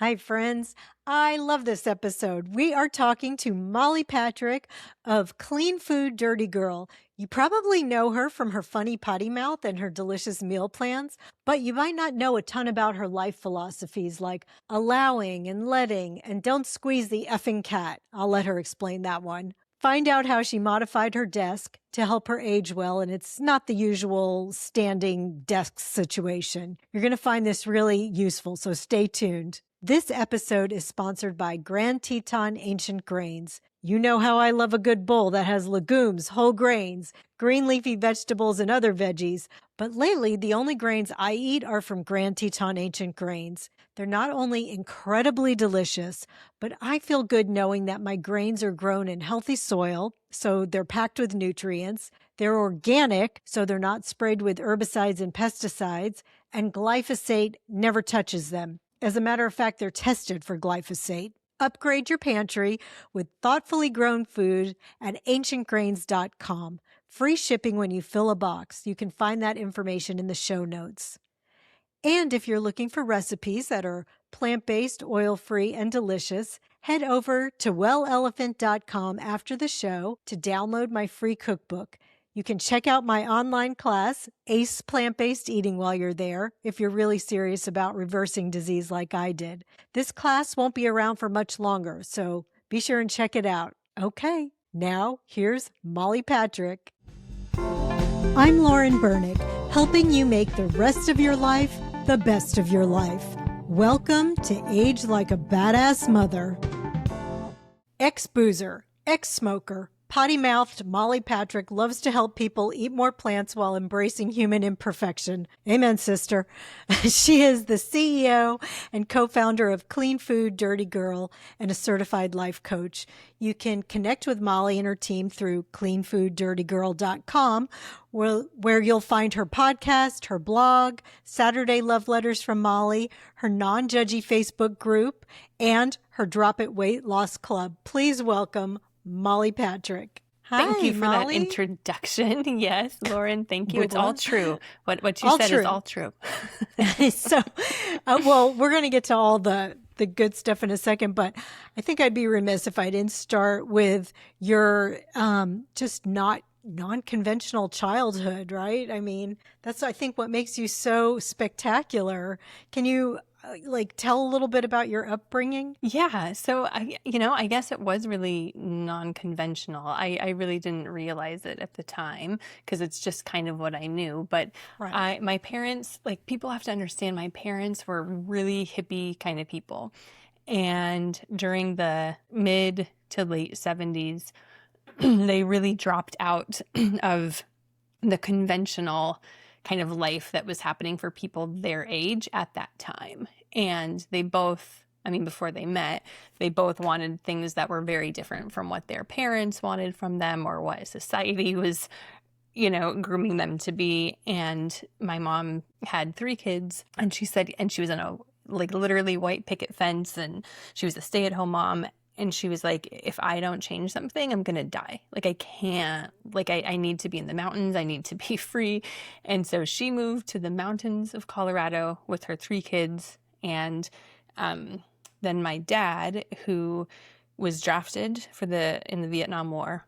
Hi, friends. I love this episode. We are talking to Molly Patrick of Clean Food Dirty Girl. You probably know her from her funny potty mouth and her delicious meal plans, but you might not know a ton about her life philosophies like allowing and letting and don't squeeze the effing cat. I'll let her explain that one. Find out how she modified her desk to help her age well, and it's not the usual standing desk situation. You're going to find this really useful, so stay tuned. This episode is sponsored by Grand Teton Ancient Grains. You know how I love a good bowl that has legumes, whole grains, green leafy vegetables, and other veggies. But lately, the only grains I eat are from Grand Teton Ancient Grains. They're not only incredibly delicious, but I feel good knowing that my grains are grown in healthy soil, so they're packed with nutrients. They're organic, so they're not sprayed with herbicides and pesticides, and glyphosate never touches them. As a matter of fact, they're tested for glyphosate. Upgrade your pantry with thoughtfully grown food at ancientgrains.com. Free shipping when you fill a box. You can find that information in the show notes. And if you're looking for recipes that are plant-based, oil-free, and delicious, head over to wellelephant.com after the show to download my free cookbook. You can check out my online class, Ace Plant-Based Eating, while you're there, if you're really serious about reversing disease like I did. This class won't be around for much longer, so be sure and check it out. Okay, now here's Molly Patrick. I'm Lauren Bernick, helping you make the rest of your life the best of your life. Welcome to Age Like a Badass Mother. Ex-boozer, ex-smoker, potty-mouthed Molly Patrick loves to help people eat more plants while embracing human imperfection. Amen, sister. She is the CEO and co-founder of Clean Food Dirty Girl and a certified life coach. You can connect with Molly and her team through cleanfooddirtygirl.com, where you'll find her podcast, her blog, Saturday Love Letters from Molly, her non-judgy Facebook group, and her Drop It Weight Loss Club. Please welcome Molly Patrick. Hi, Thank you for Molly. that introduction. Yes, Lauren, thank you. It's all true. What you All said true. is all true. So, well, we're going to get to all the good stuff in a second, but I think I'd be remiss if I didn't start with your just not non-conventional childhood, right? I mean, that's, I think, what makes you so spectacular. Can you tell a little bit about your upbringing? Yeah. So I guess it was really non-conventional. I really didn't realize it at the time because it's just kind of what I knew. But Right. my parents, like, people have to understand, my parents were really hippie kind of people. And during the mid to late 70s, they really dropped out of the conventional kind of life that was happening for people their age at that time. And they both, I mean, before they met, they both wanted things that were very different from what their parents wanted from them or what society was, grooming them to be. And my mom had 3 kids, and she said, and she was on a literally white picket fence, and she was a stay-at-home mom. And she was like, if I don't change something, I'm going to die. Like, I can't, I need to be in the mountains. I need to be free. And so she moved to the mountains of Colorado with her 3 kids. And then my dad, who was drafted in the Vietnam War.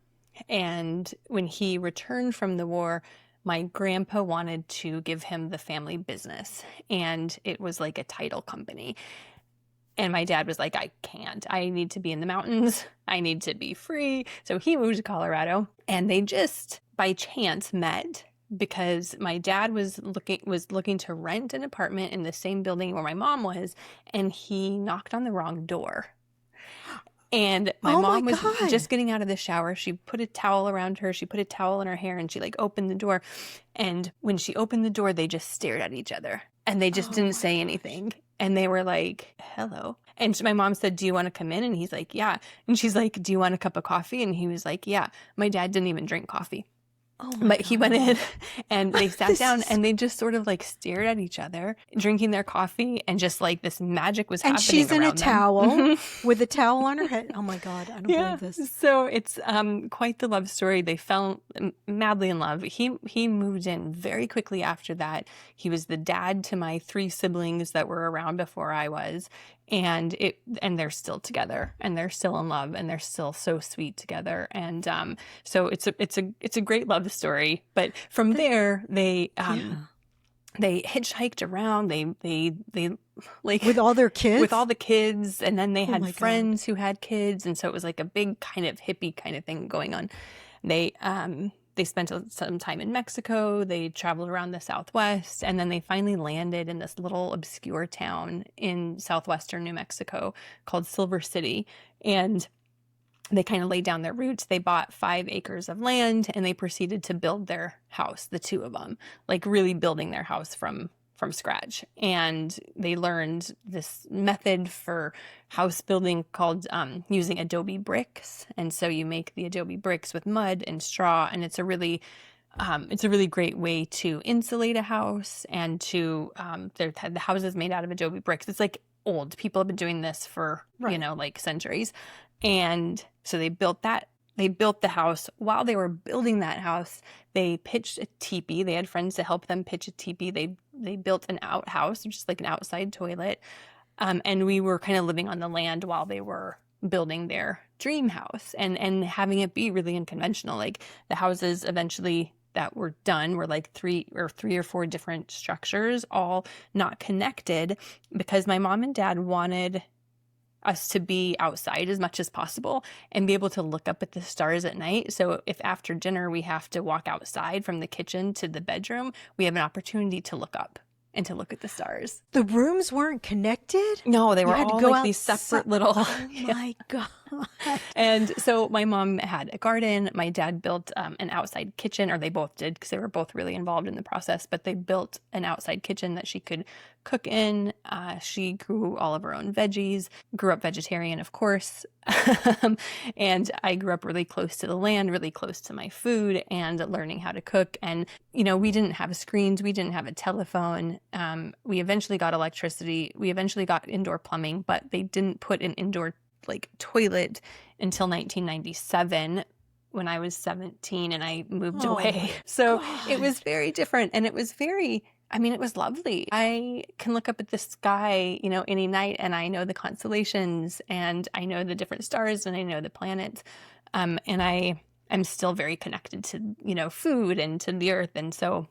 And when he returned from the war, my grandpa wanted to give him the family business. And it was like a title company. And my dad was like, I can't. I need to be in the mountains. I need to be free. So he moved to Colorado, and they just by chance met because my dad was looking to rent an apartment in the same building where my mom was, and he knocked on the wrong door. And my mom was just getting out of the shower. She put a towel around her. She put a towel in her hair, and she opened the door. And when she opened the door, they just stared at each other, and they just didn't say anything. And they were like, hello. And my mom said, do you want to come in? And he's like, yeah. And she's like, do you want a cup of coffee? And he was like, yeah. My dad didn't even drink coffee. But he went in, and they sat down, and they just sort of stared at each other, drinking their coffee, and just this magic was happening. And she's in a around them. towel with a towel on her head. Oh my God, I don't believe this. So it's quite the love story. They fell madly in love. He moved in very quickly after that. He was the dad to my 3 siblings that were around before I was. and they're still together, and they're still in love, and they're still so sweet together. And so it's a great love story. But from there, Yeah. they hitchhiked around. They like With all their kids? with all the kids, and then they Oh had my God. friends who had kids, and so it was like a big kind of hippie kind of thing going on. They spent some time in Mexico. They traveled around the Southwest, and then they finally landed in this little obscure town in southwestern New Mexico called Silver City. And they kind of laid down their roots. They bought 5 acres of land, and they proceeded to build their house, the two of them, like really building their house from scratch. And they learned this method for house building called using adobe bricks. And so you make the adobe bricks with mud and straw, and it's a really great way to insulate a house. And to the house is made out of adobe bricks. It's like old. People have been doing this for like centuries. And so they built that. They built the house. While they were building that house, they pitched a teepee. They had friends to help them pitch a teepee. They built an outhouse, just like an outside toilet. And we were kind of living on the land while they were building their dream house, and having it be really unconventional. Like the houses eventually that were done were like three or 4 different structures, all not connected, because my mom and dad wanted us to be outside as much as possible and be able to look up at the stars at night. So if after dinner we have to walk outside from the kitchen to the bedroom, we have an opportunity to look up and to look at the stars. The rooms weren't connected? No, they You were had to all go like these separate little. Oh my God. And so my mom had a garden. My dad built an outside kitchen, or they both did, because they were both really involved in the process. But they built an outside kitchen that she could cook in. She grew all of her own veggies, grew up vegetarian, of course. And I grew up really close to the land, really close to my food, and learning how to cook. And, we didn't have screens. We didn't have a telephone. We eventually got electricity. We eventually got indoor plumbing, but they didn't put an indoor toilet until 1997, when I was 17 and I moved away. So it was very different, and it was it was lovely. I can look up at the sky, any night, and I know the constellations, and I know the different stars, and I know the planets. And I'm still very connected to, food and to the earth. And so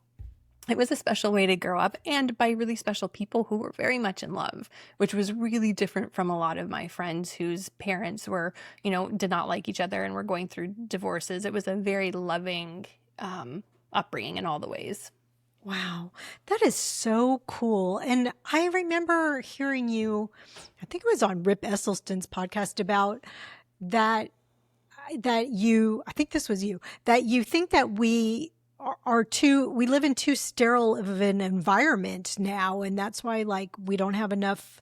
it was a special way to grow up, and by really special people who were very much in love, which was really different from a lot of my friends whose parents were, did not like each other and were going through divorces. It was a very loving upbringing in all the ways. Wow, that is so cool. And I remember hearing you, I think it was on Rip Esselstyn's podcast, about that I think this was you, that you think that we live in too sterile of an environment now, and that's why we don't have enough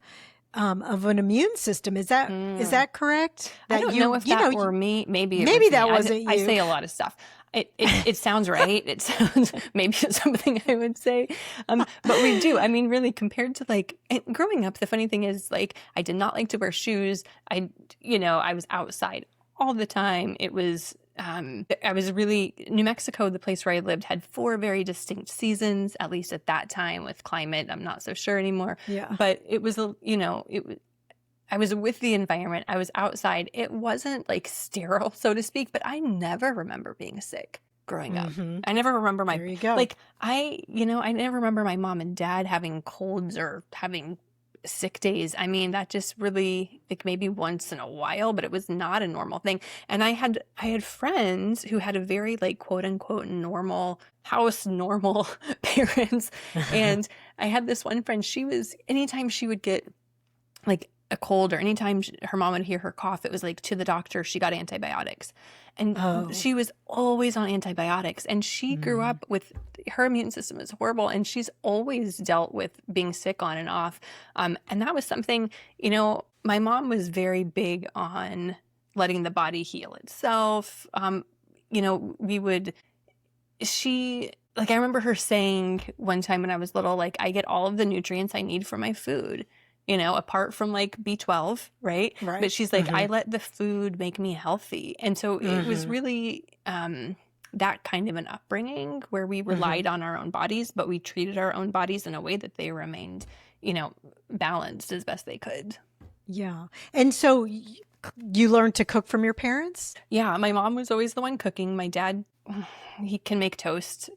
of an immune system. Is that correct? I don't know if that were me. Maybe that wasn't you. I say a lot of stuff. It sounds right. It sounds maybe it's something I would say. But we do. I mean, really, compared to growing up, the funny thing is, I did not like to wear shoes. I was outside all the time. It was I was really, New Mexico, the place where I lived, had 4 very distinct seasons, at least at that time with climate. I'm not so sure anymore. Yeah. But it was, I was with the environment. I was outside. It wasn't sterile, so to speak, but I never remember being sick growing up. I never remember There you go. I never remember my mom and dad having colds or having sick days. I mean, that just really, maybe once in a while, but it was not a normal thing. And I had friends who had a very quote unquote normal house, normal parents. And I had this one friend, anytime she would get a cold, or anytime her mom would hear her cough, it was to the doctor, she got antibiotics. And she was always on antibiotics. And she grew up with, her immune system is horrible, and she's always dealt with being sick on and off. And that was something, my mom was very big on letting the body heal itself. I remember her saying one time when I was little, I get all of the nutrients I need from my food, apart from B12, right? But she's I let the food make me healthy. And so it was really that kind of an upbringing where we relied on our own bodies, but we treated our own bodies in a way that they remained, balanced as best they could. Yeah. And so you learned to cook from your parents? Yeah, my mom was always the one cooking. My dad, he can make toast,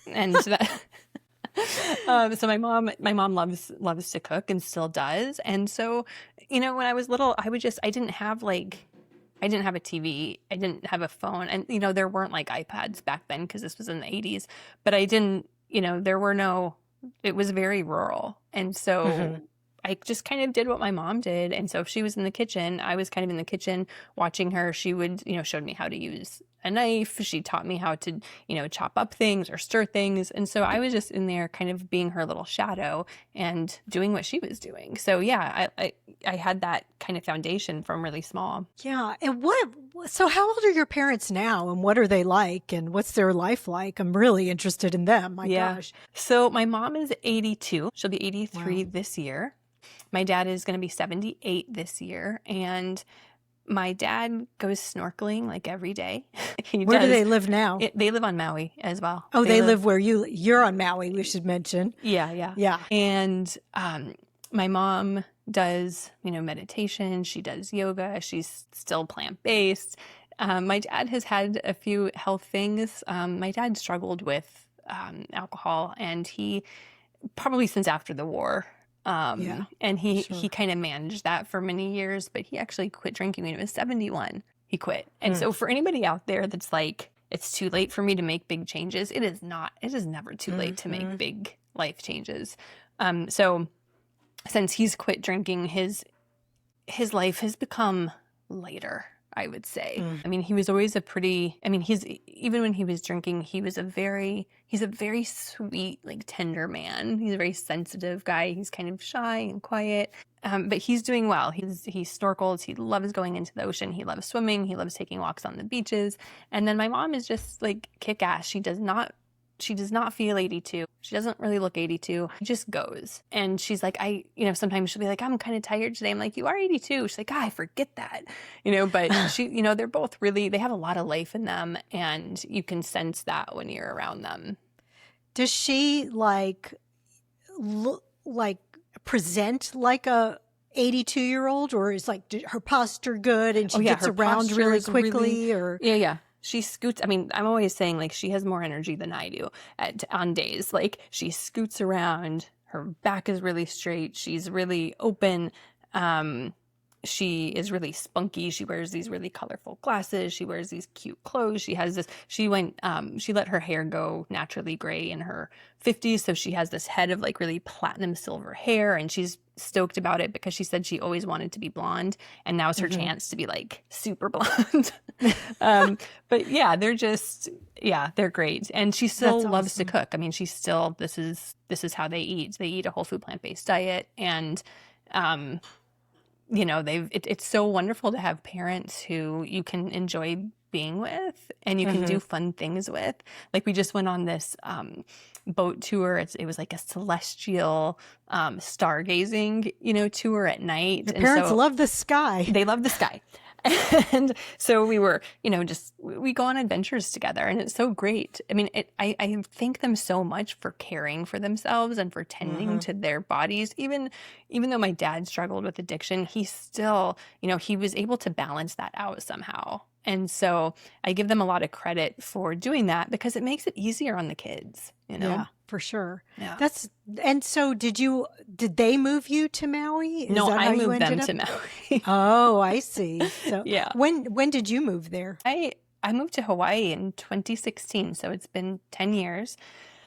and that. So my mom loves to cook and still does. And so, when I was little, I didn't have a TV, I didn't have a phone, and there weren't like iPads back then because this was in the 80s. But I didn't, there were no. It was very rural, and so Hmm. I just kind of did what my mom did. And so if she was in the kitchen, I was kind of in the kitchen watching her. She would, showed me how to use a knife. She taught me how to, chop up things or stir things. And so I was just in there kind of being her little shadow and doing what she was doing. So yeah, I had that kind of foundation from really small. Yeah. And so how old are your parents now and what are they like and what's their life like? I'm really interested in them. My Yeah. gosh. So my mom is 82. She'll be 83 Wow. this year. My dad is going to be 78 this year. And my dad goes snorkeling like every day. He Where do does. they live now? They live on Maui as well. Oh, they live where you're on Maui, we should mention. Yeah, yeah. Yeah. And my mom does, meditation. She does yoga. She's still plant-based. My dad has had a few health things. My dad struggled with alcohol, and he probably since after the war. Yeah. And he Sure. kind of managed that for many years, but he actually quit drinking when he was 71. He quit. And Hmm. so for anybody out there that's like, it's too late for me to make big changes, it is not. It is never too late to make big life changes. So since he's quit drinking, his life has become lighter, I would say. Mm. I mean, he was always he's even when he was drinking, he's a very sweet, like tender man. He's a very sensitive guy. He's kind of shy and quiet. But he's doing well. He snorkels. He loves going into the ocean. He loves swimming. He loves taking walks on the beaches. And then my mom is just like kick ass. She does not feel 82. She doesn't really look 82. She just goes. And she's like, sometimes she'll be like, I'm kind of tired today. I'm like, you are 82. She's like, I forget that. But they're both really, they have a lot of life in them. And you can sense that when you're around them. Does she like present like a 82-year-old, or is like her posture good and she gets her around posture really is quickly or Yeah. She scoots. I mean, I'm always saying like she has more energy than I do on days. Like she scoots around. Her back is really straight. She's really open. She is really spunky. She wears these really colorful glasses. She wears these cute clothes. She has this, she let her hair go naturally gray in her 50s. So she has this head of like really platinum silver hair, and she's stoked about it because she said she always wanted to be blonde, and now's her chance to be like super blonde. But yeah, they're great. And she still That's loves to awesome. cook. I mean, she's still, this is how they eat. They eat a whole food plant-based diet. And, it's so wonderful to have parents who you can enjoy being with and you can do fun things with. Like we just went on this boat tour. It was like a celestial stargazing, tour at night. Your And parents so love the sky. they love the sky. And so we were, we go on adventures together, and it's so great. I mean, I thank them so much for caring for themselves and for tending to their bodies. Even though my dad struggled with addiction, he still, he was able to balance that out somehow. And so I give them a lot of credit for doing that because it makes it easier on the kids, Yeah, for sure. Yeah. And so did they move you to Maui? Is No, that I how you moved them ended to up? Maui. Oh, I see. So Yeah. when did you move there? I moved to Hawaii in 2016, so it's been 10 years.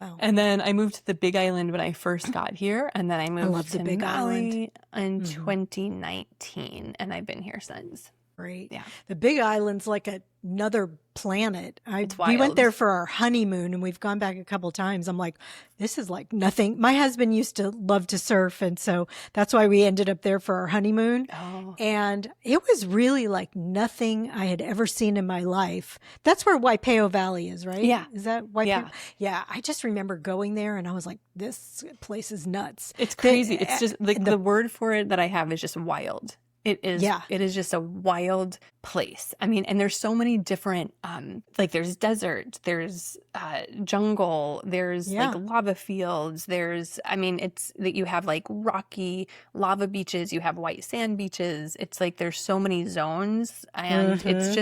Oh, And then I moved to the Big Island when I first got here, and then I love moved the to Big Island. Maui in 2019, and I've been here since. great. Yeah. The Big Island's like another planet. It's We went wild. there for our honeymoon and we've gone back a couple times. I'm like, this is like nothing. My husband used to love to surf, and so that's why we ended up there for our honeymoon. Oh. And it was really like nothing I had ever seen in my life. That's where Waipeo Valley is, right? Yeah. Is that Waipeo? Yeah. Yeah. I just remember going there and I was like, this place is nuts. It's crazy. It's just like the word for it that I have is just wild. Yeah. It is just a wild place. I mean, and there's so many different, like there's desert, there's jungle, there's like Yeah. lava fields. I mean, it's that you have like rocky lava beaches, you have white sand beaches. It's like there's so many zones, and Mm-hmm.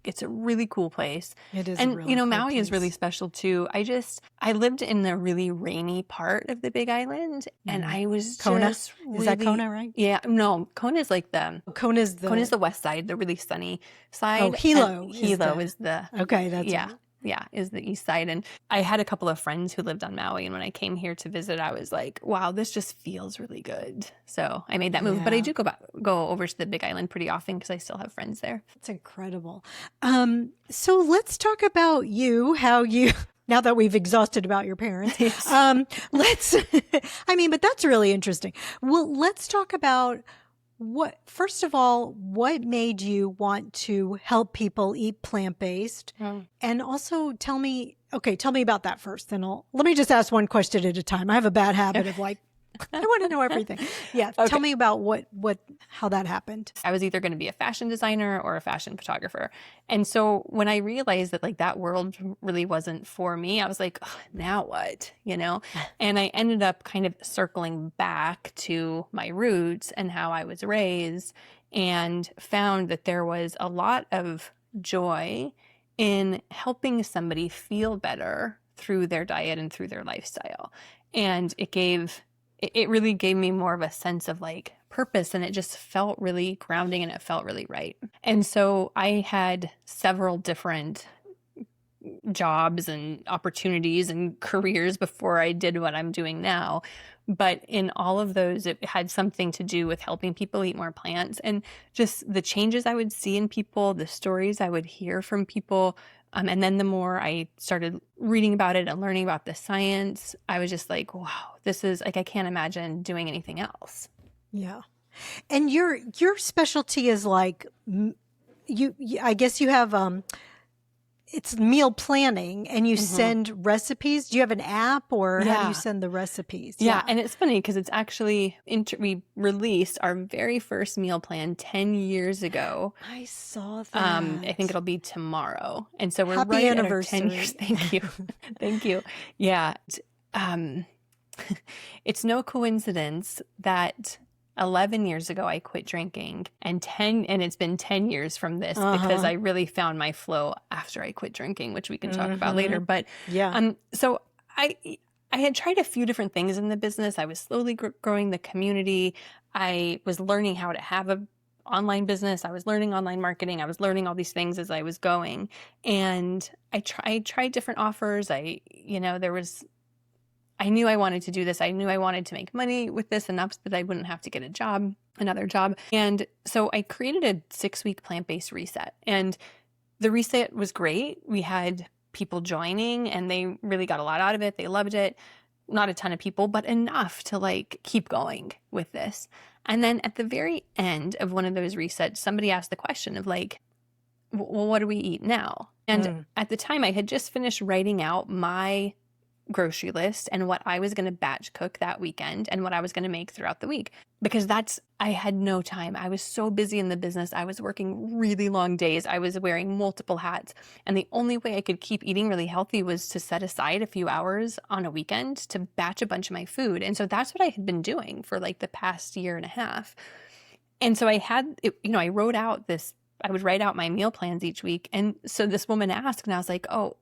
it's a really cool place. It is a And really cool Maui is really place. special too. I lived in the really rainy part of the Big Island, and Mm. I was Kona? just Is that really, Kona, right? yeah, no, Kona is like Kona's Kona's the the west side, the really sunny oh, side, and Hilo is Hilo the is the, okay, that's yeah, right. yeah, is the east side. And I had a couple of friends who lived on Maui, and when I came here to visit, I was like, wow, this just feels really good. So I made that move, but I Yeah. do go over to the Big Island pretty often because I still have friends there. That's incredible. So let's talk about you, how you, now that we've exhausted about your parents, Yes. let's, I mean, but that's really interesting. Well, let's talk about first of all, what made you want to help people eat plant-based? Mm. And also tell me about that first. Then let me just ask one question at a time. I have a bad habit of like, I want to know everything. Yeah. Okay. Tell me about how that happened. I was either going to be a fashion designer or a fashion photographer. And so when I realized that like that world really wasn't for me, I was like, "Ugh, now what, And I ended up kind of circling back to my roots and how I was raised, and found that there was a lot of joy in helping somebody feel better through their diet and through their lifestyle. And it really gave me more of a sense of like purpose, and it just felt really grounding and it felt really right. And so I had several different jobs and opportunities and careers before I did what I'm doing now. But in all of those, it had something to do with helping people eat more plants, and just the changes I would see in people, the stories I would hear from people. And then the more I started reading about it and learning about the science, I was just like, wow, this is like, I can't imagine doing anything else. Yeah. And your specialty is like I guess you have it's meal planning, and you send recipes. Do you have an app, or how do you Yeah. send the recipes? Yeah, and it's funny because it's actually we released our very first meal plan 10 years ago. I saw that. I think it'll be tomorrow. And so we're Happy right anniversary. at our 10 years. Thank you. Thank you. Yeah. Um, it's no coincidence that 11 years ago I quit drinking, and it's been 10 years from this because I really found my flow after I quit drinking, which we can talk about later. But yeah. so I had tried a few different things in the business. I was slowly growing the community. I was learning how to have a online business. I was learning online marketing. I was learning all these things as I was going. And I tried different offers. I knew I wanted to do this. I knew I wanted to make money with this enough that I wouldn't have to get another job. And so I created a 6-week plant-based reset. And the reset was great. We had people joining, and they really got a lot out of it. They loved it. Not a ton of people, but enough to like keep going with this. And then at the very end of one of those resets, somebody asked the question of like, well, what do we eat now? And at the time I had just finished writing out my grocery list and what I was going to batch cook that weekend and what I was going to make throughout the week, because I had no time. I was so busy in the business. I was working really long days. I was wearing multiple hats. And the only way I could keep eating really healthy was to set aside a few hours on a weekend to batch a bunch of my food. And so that's what I had been doing for like the past year and a half. And so I wrote out I would write out my meal plans each week. And so this woman asked, and I was like, oh,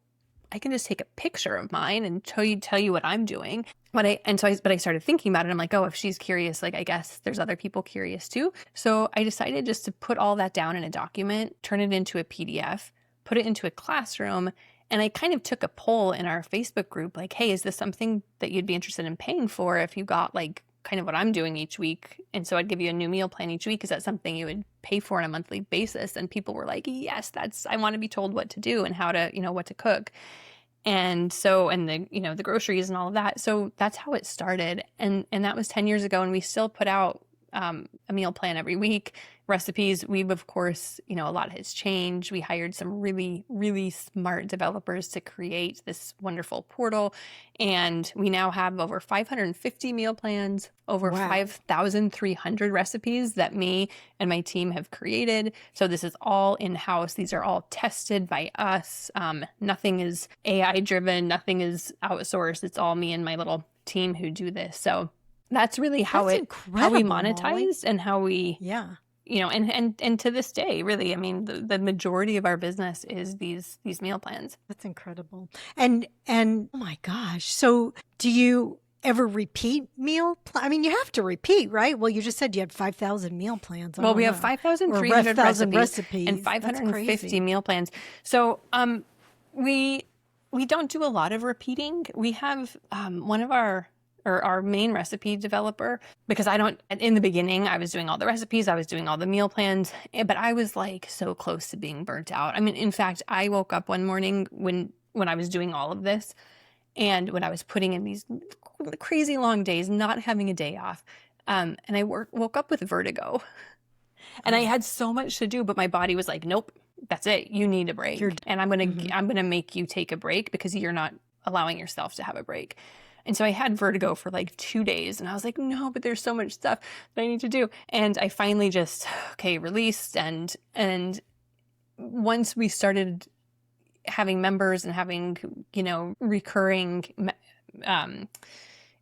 I can just take a picture of mine and tell you what I'm doing. But I started thinking about it. I'm like, oh, if she's curious, like, I guess there's other people curious too. So I decided just to put all that down in a document, turn it into a PDF, put it into a classroom. And I kind of took a poll in our Facebook group, like, hey, is this something that you'd be interested in paying for if you got like kind of what I'm doing each week? And so I'd give you a new meal plan each week. Is that something you would pay for on a monthly basis? And people were like, yes, I want to be told what to do and how to, what to cook. And so, and the groceries and all of that. So that's how it started. And that was 10 years ago. And we still put out a meal plan every week. Recipes, we've, of course, a lot has changed. We hired some really, really smart developers to create this wonderful portal. And we now have over 550 meal plans, over Wow. 5,300 recipes that me and my team have created. So this is all in-house. These are all tested by us. Nothing is AI driven. Nothing is outsourced. It's all me and my little team who do this. So that's really how we monetize, Molly. and how we, Yeah. and to this day, really, I mean, the majority of our business is these meal plans. That's incredible. And oh my gosh. So do you ever repeat I mean, you have to repeat, right? Well, you just said you had 5,000 meal plans. Well, we have 5,300 recipes and 550 meal plans. So we don't do a lot of repeating. We have one of our main recipe developer, because in the beginning, I was doing all the recipes, I was doing all the meal plans, but I was like so close to being burnt out. I mean, in fact, I woke up one morning when I was doing all of this, and when I was putting in these crazy long days, not having a day off, and I woke up with vertigo. And I had so much to do, but my body was like, nope, that's it. You need a break. And I'm going to make you take a break because you're not allowing yourself to have a break. And so I had vertigo for like 2 days, and I was like, no, but there's so much stuff that I need to do. And I finally just, released. And once we started having members and having, recurring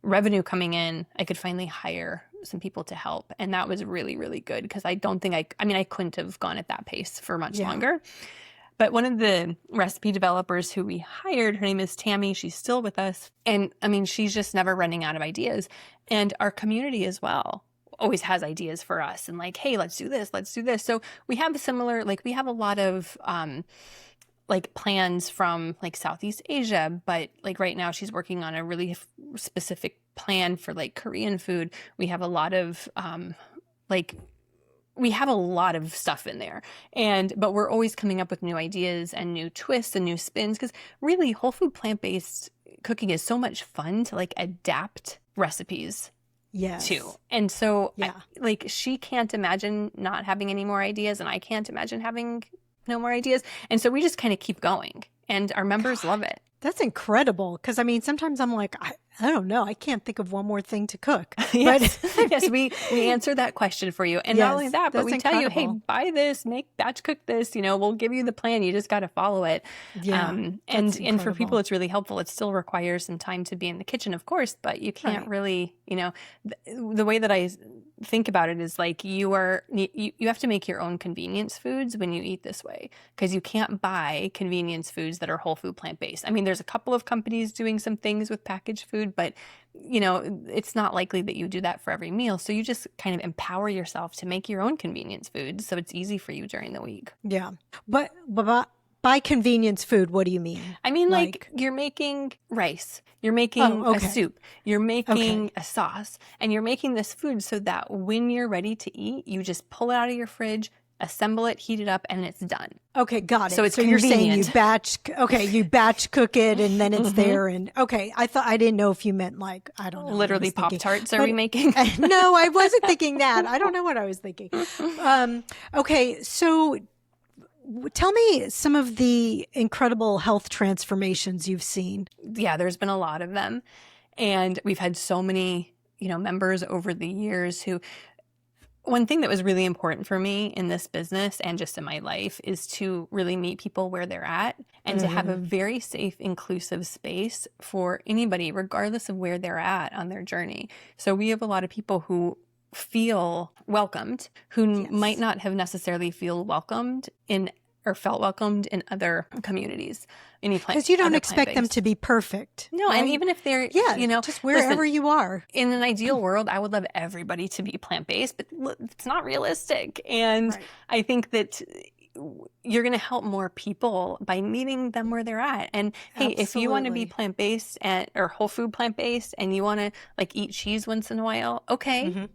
revenue coming in, I could finally hire some people to help. And that was really, really good, because I don't think I couldn't have gone at that pace for much longer. But one of the recipe developers who we hired, her name is Tammy. She's still with us. And I mean, she's just never running out of ideas. And our community as well always has ideas for us, and like, hey, let's do this. Let's do this. So we have we have a lot of plans from like Southeast Asia, but like right now she's working on a really specific plan for like Korean food. We have a lot of we have a lot of stuff in there, but we're always coming up with new ideas and new twists and new spins, because really whole food plant-based cooking is so much fun to like adapt recipes to. And so she can't imagine not having any more ideas, and I can't imagine having no more ideas. And so we just kind of keep going, and our members love it. That's incredible. Because I mean, sometimes I'm like, I don't know. I can't think of one more thing to cook. Yes, we answer that question for you. And not only that, but we tell you, hey, buy this, batch cook this, we'll give you the plan. You just got to follow it. Yeah. And for people, it's really helpful. It still requires some time to be in the kitchen, of course, but you can't really, the way that I think about it is like you have to make your own convenience foods when you eat this way, because you can't buy convenience foods that are whole food plant-based. I mean, there's a couple of companies doing some things with packaged food, but it's not likely that you do that for every meal. So you just kind of empower yourself to make your own convenience foods, so it's easy for you during the week. Yeah. But by convenience food, what do you mean? I mean, like you're making rice, you're making a soup, you're making a sauce, and you're making this food so that when you're ready to eat, you just pull it out of your fridge, assemble it, heat it up, and it's done. Okay, got it. So it's you're saying convenient. you batch cook it, and then it's there. And I didn't know if you meant like, I don't know. Literally Pop-Tarts are we making? No, I wasn't thinking that. I don't know what I was thinking. Okay, so tell me some of the incredible health transformations you've seen. Yeah, there's been a lot of them. And we've had so many, members over the years who, one thing that was really important for me in this business and just in my life is to really meet people where they're at, and to have a very safe, inclusive space for anybody, regardless of where they're at on their journey. So we have a lot of people who feel welcomed, who might not have necessarily felt welcomed in other communities. Because you don't expect them to be perfect. No, right? And even if they're, just wherever you are. In an ideal world, I would love everybody to be plant-based, but it's not realistic. And I think that you're going to help more people by meeting them where they're at. And hey, if you want to be plant-based or whole food plant-based, and you want to like eat cheese once in a while, okay.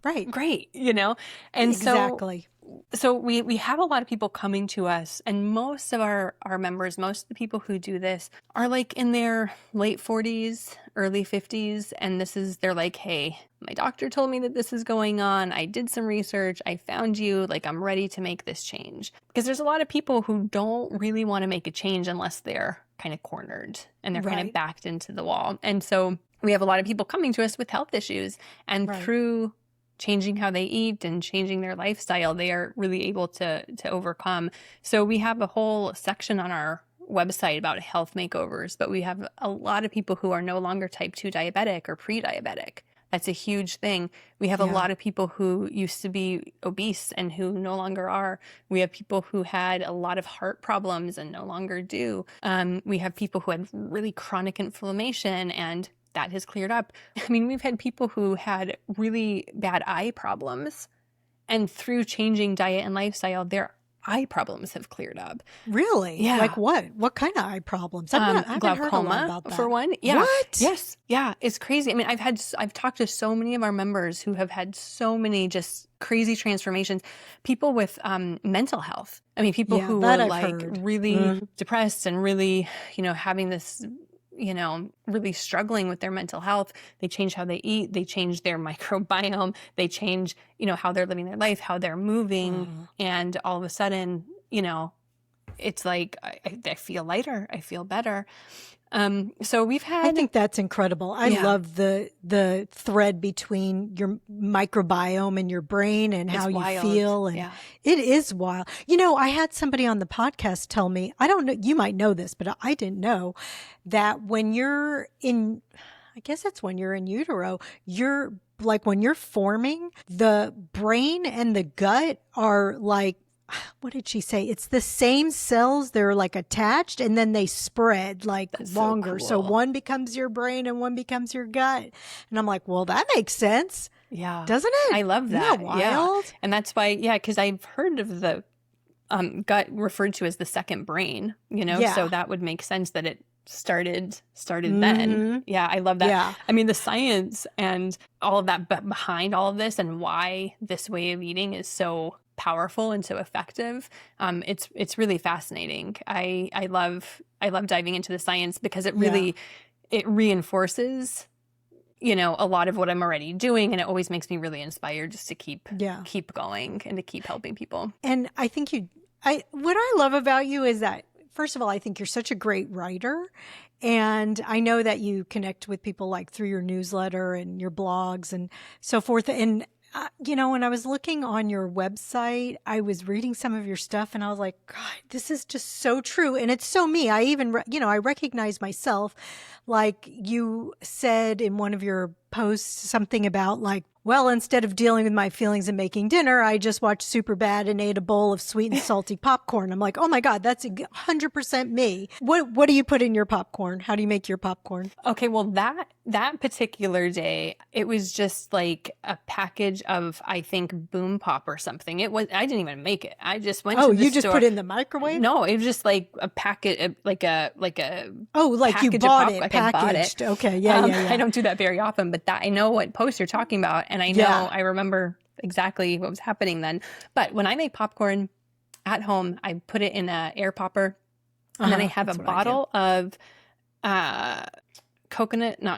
Right. Great. And exactly. So So we have a lot of people coming to us, and most of our members, most of the people who do this are like in their late 40s, early 50s. And they're like, hey, my doctor told me that this is going on. I did some research. I found you. Like, I'm ready to make this change. Because there's a lot of people who don't really want to make a change unless they're kind of cornered and they're kind of backed into the wall. And so we have a lot of people coming to us with health issues, and through changing how they eat and changing their lifestyle, they are really able to overcome. So we have a whole section on our website about health makeovers, but we have a lot of people who are no longer type 2 diabetic or pre-diabetic. That's a huge thing. We have a lot of people who used to be obese and who no longer are. We have people who had a lot of heart problems and no longer do. We have people who had really chronic inflammation, and that has cleared up. I mean, we've had people who had really bad eye problems, and through changing diet and lifestyle, their eye problems have cleared up. Really? Yeah. Like what? What kind of eye problems? I haven't heard a lot Glaucoma, about that. for one. Yeah. What? Yes. Yeah. It's crazy. I mean, I've talked to so many of our members who have had so many just crazy transformations. People with mental health. I mean, people who were like really depressed and really, having this, really struggling with their mental health. They change how they eat. They change their microbiome. They change, how they're living their life, how they're moving. And all of a sudden, it's like, I feel lighter. I feel better. So we've had... I think that's incredible. I love the thread between your microbiome and your brain and how you feel. And it is wild. I had somebody on the podcast tell me, I don't know, you might know this, but I didn't know that when you're in, I guess it's when you're in utero, you're like, when you're forming, the brain and the gut are like, what did she say? It's the same cells. They're like attached, and then they spread like longer. So one becomes your brain and one becomes your gut. And I'm like, well, that makes sense. Yeah. Doesn't it? I love that. Isn't that wild? Yeah. And that's why, because I've heard of the gut referred to as the second brain, so that would make sense that it started then. Yeah, I love that. Yeah. I mean, the science and all of that behind all of this, and why this way of eating is so powerful and so effective. It's really fascinating. I love diving into the science, because it really it reinforces a lot of what I'm already doing, and it always makes me really inspired just to keep going and to keep helping people. And I think what I love about you is that, first of all, I think you're such a great writer. And I know that you connect with people like through your newsletter and your blogs and so forth. And when I was looking on your website, I was reading some of your stuff, and I was like, God, this is just so true. And it's so me. I even, I recognize myself. Like you said in one of your posts, something about like, well, instead of dealing with my feelings and making dinner, I just watched Superbad and ate a bowl of sweet and salty popcorn. I'm like, oh my God, that's 100% me. What do you put in your popcorn? How do you make your popcorn? Okay, well, that particular day, it was just like a package of, I think, Boom Pop or something. I didn't even make it. I just went to the store. Oh, you just put it in the microwave? No, it was just like a packet, like a oh, like you bought it, like packaged. I bought it. Okay, yeah. I don't do that very often, but I know what post you're talking about, and I know I remember exactly what was happening then. But when I make popcorn at home, I put it in an air popper, and then I have a bottle of not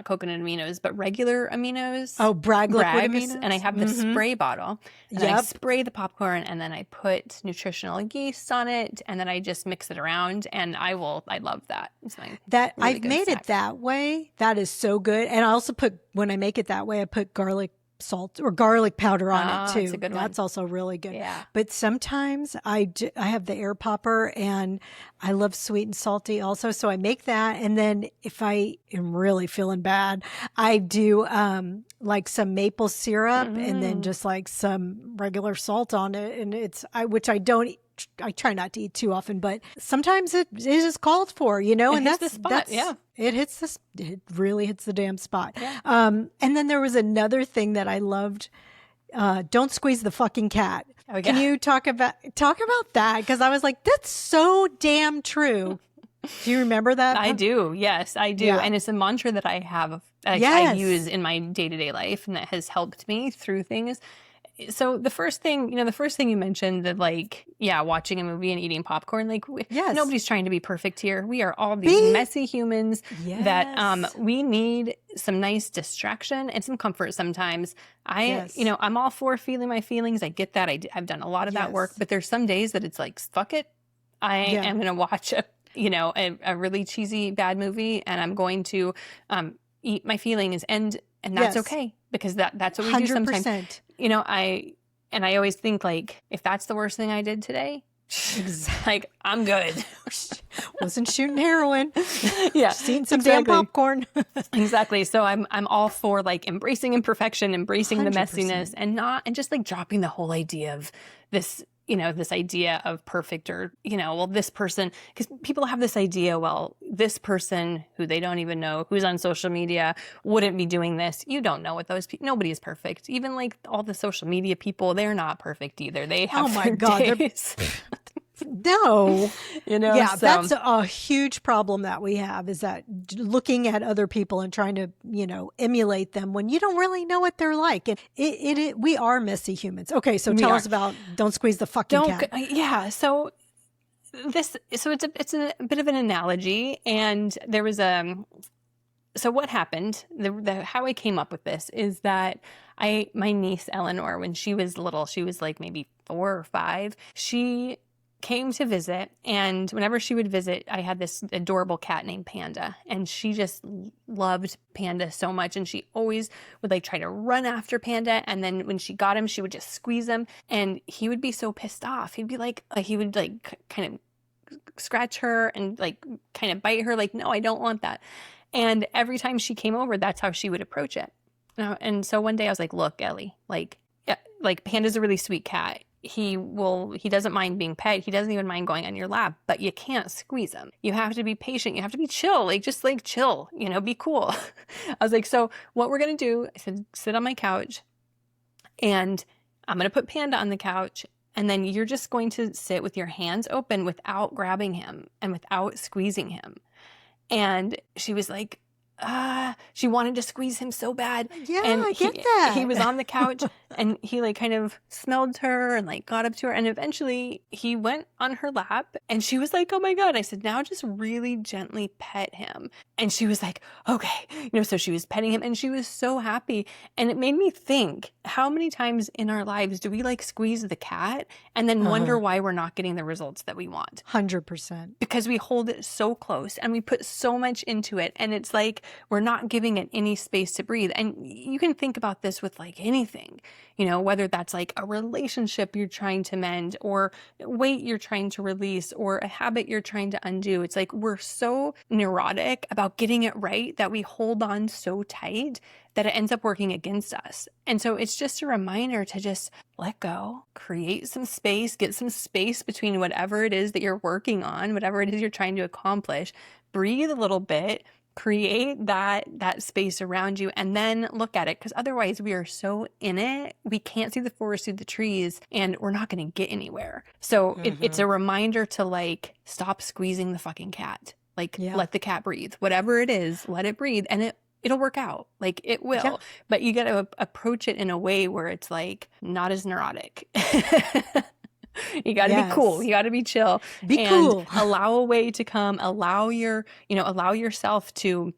coconut aminos, but regular aminos. Oh, Bragg liquid aminos. And I have the spray bottle. And I spray the popcorn, and then I put nutritional yeast on it, and then I just mix it around, and I love that. It's really I've made it that way. That is so good. And I also when I make it that way, I put garlic salt or garlic powder on it too. That's a good one. That's also really good. Yeah. But sometimes I have the air popper, and I love sweet and salty also. So I make that. And then if I am really feeling bad, I do like some maple syrup and then just like some regular salt on it. And which I don't I try not to eat too often, but sometimes it is called for, and that's the spot. It really hits the damn spot. Yeah. And then there was another thing that I loved. Don't squeeze the fucking cat. Oh, yeah. Can you talk about that? Because I was like, that's so damn true. Do you remember that? I do. Yes, I do. Yeah. And it's a mantra that I have, I use in my day-to-day life, and that has helped me through things. so the first thing you mentioned, that like, yeah, watching a movie and eating popcorn, like Yes. nobody's trying to be perfect here. We are all these Be- messy humans that Yes. we need some nice distraction and some comfort sometimes. Yes. I'm all for feeling my feelings. I get that. I've done a lot of that work, Yes. but there's some days that it's like, fuck it. I Yeah. am going to watch a really cheesy bad movie, and I'm going to eat my feelings, and that's Yes. okay, because that's what we do sometimes. 100%. I always think, like, if that's the worst thing I did today, like, I'm good. Wasn't shooting heroin. Yeah, just eating some damn popcorn. Exactly. So I'm all for like embracing imperfection, embracing the 100%. messiness, and just like dropping the whole idea of this, this idea of perfect, or, well, this person, because people have this idea, well, this person who they don't even know, who's on social media, wouldn't be doing this. You don't know what those people, nobody is perfect. Even like all the social media people, they're not perfect either. They have Oh my their God, days. No. Yeah, so that's a huge problem that we have, is that looking at other people and trying to, emulate them when you don't really know what they're like. And we are messy humans. Okay, so tell us about Don't Squeeze the Fucking Cat. Yeah, so it's a bit of an analogy, and there was so what happened, how I came up with this is that my niece Eleanor, when she was little, she was like maybe 4 or 5, she came to visit, and whenever she would visit, I had this adorable cat named Panda, and she just loved Panda so much, and she always would like try to run after Panda, and then when she got him, she would just squeeze him, and he would be so pissed off. He'd be like, he would like kind of scratch her and like kind of bite her, like, no, I don't want that. And every time she came over, that's how she would approach it. And so one day I was like, look, Ellie, like Panda's a really sweet cat. He doesn't mind being pet. He doesn't even mind going on your lap, but you can't squeeze him. You have to be patient. You have to be chill, just chill, be cool. I was like, so what we're going to do, I said, sit on my couch, and I'm going to put Panda on the couch, and then you're just going to sit with your hands open without grabbing him and without squeezing him. And she was like, she wanted to squeeze him so bad. Yeah, and I get that. He was on the couch, and he like kind of smelled her and like got up to her, and eventually he went on her lap, and she was like, oh my God. I said, now just really gently pet him. And she was like, okay. So she was petting him, and she was so happy. And it made me think, how many times in our lives do we like squeeze the cat and then wonder why we're not getting the results that we want? 100%. Because we hold it so close and we put so much into it, and it's like we're not giving it any space to breathe. And you can think about this with like anything, whether that's like a relationship you're trying to mend, or weight you're trying to release, or a habit you're trying to undo. It's like we're so neurotic about getting it right that we hold on so tight that it ends up working against us. And so it's just a reminder to just let go, create some space, get some space between whatever it is that you're working on, whatever it is you're trying to accomplish, breathe a little bit, create that space around you, and then look at it. Because otherwise we are so in it, we can't see the forest through the trees, and we're not going to get anywhere. So it's a reminder to like, stop squeezing the fucking cat. Like, let the cat breathe. Whatever it is, let it breathe, and it'll work out. Like, it will. Yeah. But you got to approach it in a way where it's like not as neurotic. You got to be cool. You got to be chill. Be cool. Allow a way to come. Allow yourself to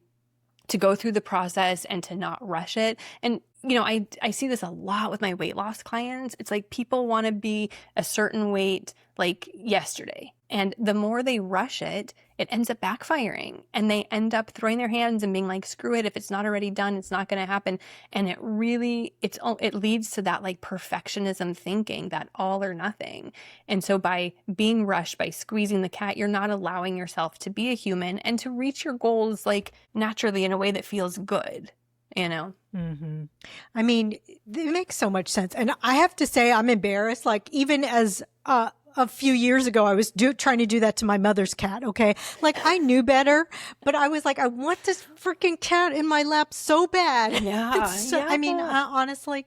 go through the process and to not rush it. And I see this a lot with my weight loss clients. It's like people want to be a certain weight like yesterday. And the more they rush it, it ends up backfiring, and they end up throwing their hands and being like, screw it. If it's not already done, it's not going to happen. And it leads to that like perfectionism thinking, that all or nothing. And so by being rushed, by squeezing the cat, you're not allowing yourself to be a human and to reach your goals like naturally in a way that feels good. Mm-hmm. I mean, it makes so much sense. And I have to say, I'm embarrassed. Like, even as a few years ago, I was trying to do that to my mother's cat. Okay. Like, I knew better, but I was like, I want this freaking cat in my lap so bad. Yeah. I mean, honestly,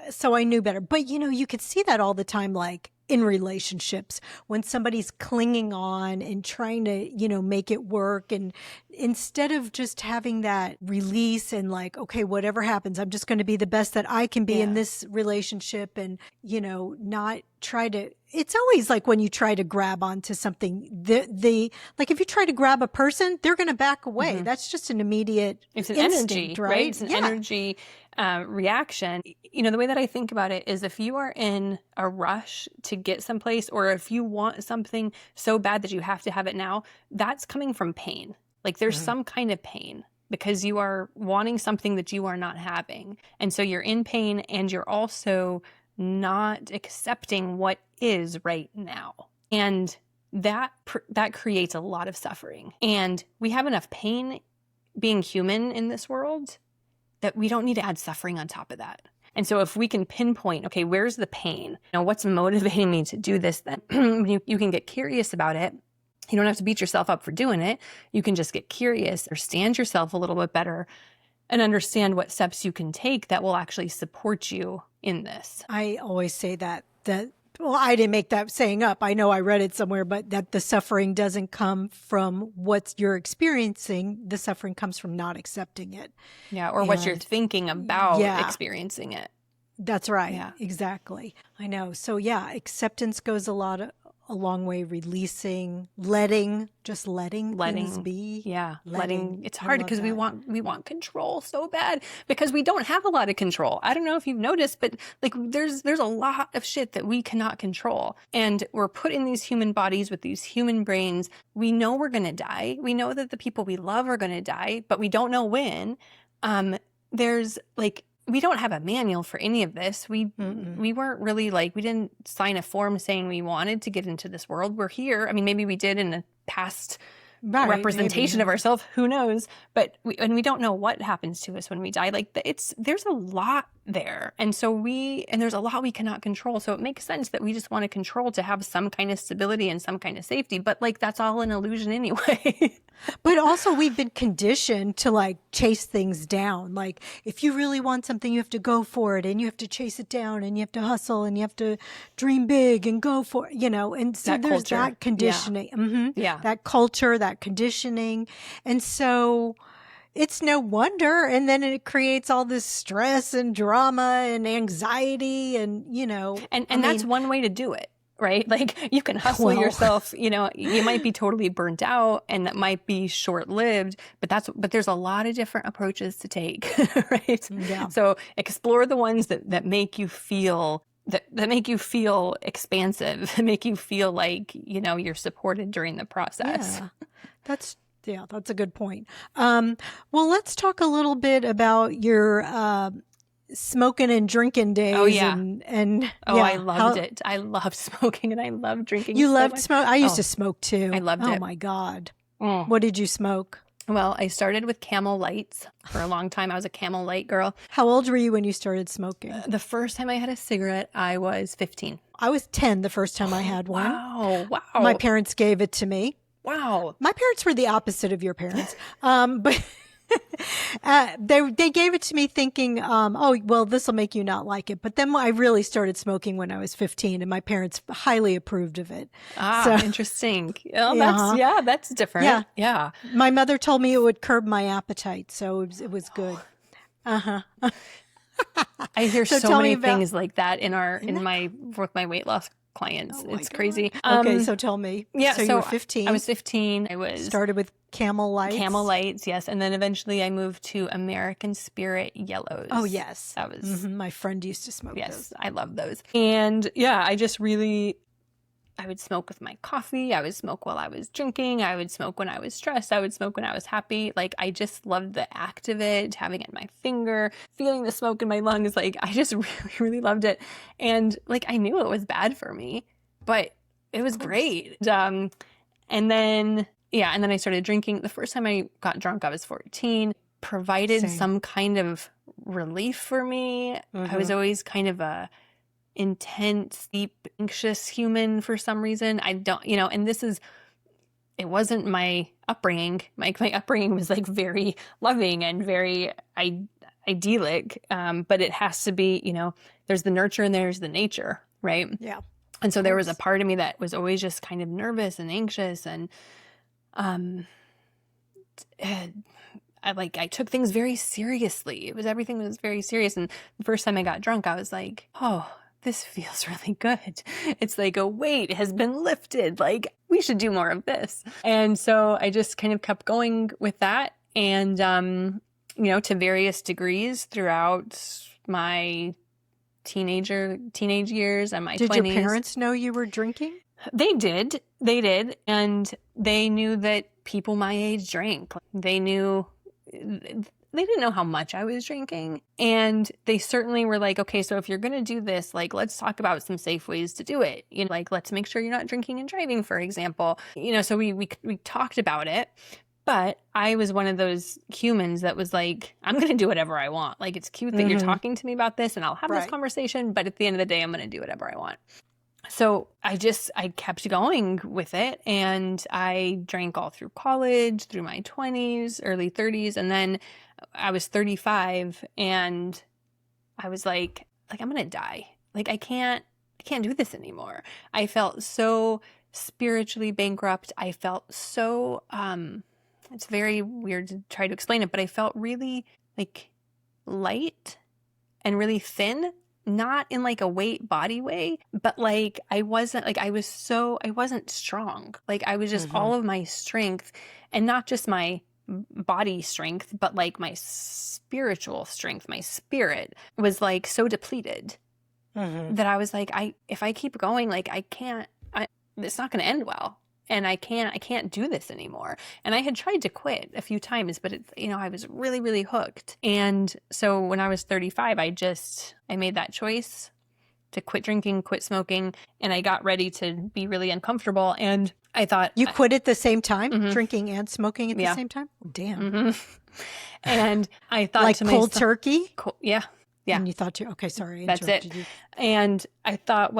so I knew better. But, you could see that all the time. Like, in relationships when somebody's clinging on and trying to, make it work. And instead of just having that release and like, okay, whatever happens, I'm just going to be the best that I can be in this relationship and, not try to, it's always like when you try to grab onto something, like if you try to grab a person, they're going to back away. That's just an immediate It's an instinct, energy, right? It's an energy reaction. The way that I think about it is if you are in a rush to get someplace, or if you want something so bad that you have to have it now, that's coming from pain. Like there's some kind of pain because you are wanting something that you are not having. And so you're in pain and you're also not accepting what is right now. And that creates a lot of suffering. And we have enough pain being human in this world that we don't need to add suffering on top of that. And so if we can pinpoint, okay, where's the pain? What's motivating me to do this then? You can get curious about it. You don't have to beat yourself up for doing it. You can just get curious, understand yourself a little bit better, and understand what steps you can take that will actually support you in this. I always say that well, I didn't make that saying up. I know I read it somewhere, but that the suffering doesn't come from what you're experiencing. The suffering comes from not accepting it. Yeah, or what you're thinking about experiencing it. That's right. Yeah. Exactly. I know. So yeah, acceptance goes a long way, releasing, letting things be. Yeah. Letting. It's hard because we want control so bad because we don't have a lot of control. I don't know if you've noticed, but like there's a lot of shit that we cannot control. And we're put in these human bodies with these human brains. We know we're going to die. We know that the people we love are going to die, but we don't know when. There's like, we don't have a manual for any of this. We weren't really we didn't sign a form saying we wanted to get into this world. We're here. I mean, maybe we did in a past representation of ourselves. Who knows? But we don't know what happens to us when we die. Like there's a lot there. And so there's a lot we cannot control. So it makes sense that we just want to control to have some kind of stability and some kind of safety. But like, that's all an illusion anyway. But also we've been conditioned to like chase things down. Like if you really want something, you have to go for it and you have to chase it down and you have to hustle and you have to dream big and go for it, and so there's culture. That conditioning, that culture, that conditioning. And so it's no wonder. And then it creates all this stress and drama and anxiety and, and that's one way to do it. Right? Like you can hustle yourself, you might be totally burnt out and that might be short-lived, but there's a lot of different approaches to take, right? Yeah. So explore the ones that make you feel that make you feel expansive, that make you feel like, you're supported during the process. Yeah. That's a good point. Well, let's talk a little bit about your, smoking and drinking days. Oh, yeah. I loved it. I love smoking and I love drinking. You loved smoke? I used to smoke too. I loved it. Oh my God. What did you smoke? Well, I started with Camel Lights for a long time. I was a Camel Light girl. How old were you when you started smoking? The first time I had a cigarette, I was 15. I was 10 the first time I had one. Wow. My parents gave it to me. Wow. My parents were the opposite of your parents. But they gave it to me thinking, oh, well, this will make you not like it. But then I really started smoking when I was 15 and my parents highly approved of it. Interesting. Oh, that's different. Yeah. My mother told me it would curb my appetite. So it was good. Uh-huh. I hear so many things like that with my weight loss clients. It's crazy. Okay, so tell me. Yeah, so you were 15. I was 15. I started with Camel Lights. Camel Lights, yes. And then eventually I moved to American Spirit Yellows. Oh, yes. That was my friend used to smoke those. Yes, I love those. And yeah, I would smoke with my coffee. I would smoke while I was drinking. I would smoke when I was stressed. I would smoke when I was happy. Like, I just loved the act of it, having it in my finger, feeling the smoke in my lungs. Like, I just really, really loved it. And like, I knew it was bad for me, but it was great. And then I started drinking. The first time I got drunk, I was 14. Provided some kind of relief for me. I was always kind of a intense, deep, anxious human for some reason. I don't, and it wasn't my upbringing. My upbringing was like very loving and very idyllic. But it has to be, there's the nurture and there's the nature, right? Yeah. And so there was a course. part of me that was always just kind of nervous and anxious, and um, I took things very seriously. Everything was very serious. And the first time I got drunk, I was like, oh, this feels really good. It's like a weight has been lifted. Like, we should do more of this. And so I just kind of kept going with that. And, to various degrees throughout my teenage years and my 20s. Did your parents know you were drinking? They did. And they knew that people my age drank. They didn't know how much I was drinking. And they certainly were like, okay, so if you're going to do this, like, let's talk about some safe ways to do it. Like, let's make sure you're not drinking and driving, for example. So we talked about it. But I was one of those humans that was like, I'm going to do whatever I want. Like, it's cute that you're talking to me about this and I'll have this conversation. But at the end of the day, I'm going to do whatever I want. So I kept going with it, and I drank all through college, through my 20s, early 30s. And then I was 35 and I was like, I'm going to die. Like, I can't do this anymore. I felt so spiritually bankrupt. I felt so, it's very weird to try to explain it, but I felt really like light and really thin. Not in like a weight body way, but like I wasn't strong. Like, I was just all of my strength, and not just my body strength, but like my spiritual strength, my spirit was like so depleted that I was like, if I keep going, like it's not going to end well. And I can't do this anymore. And I had tried to quit a few times, but I was really, really hooked. And so when I was 35, I made that choice to quit drinking, quit smoking, and I got ready to be really uncomfortable. And I thought, you quit at the same time, drinking and smoking at the same time? Oh, damn. And I thought like to cold myself, turkey? Yeah. And you thought okay, sorry. I That's it. interrupted you. And I thought,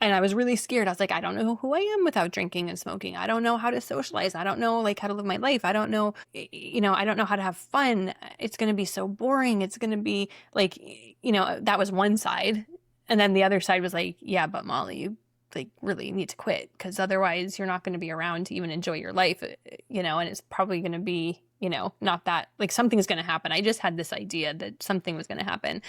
and I was really scared. I was like, I don't know who I am without drinking and smoking. I don't know how to socialize. I don't know like how to live my life. I don't know, I don't know how to have fun. It's going to be so boring. It's going to be like, that was one side. And then the other side was like, yeah, but Molly, you like really need to quit, because otherwise you're not going to be around to even enjoy your life, and it's probably going to be, not that, like, something's going to happen. I just had this idea that something was going to happen.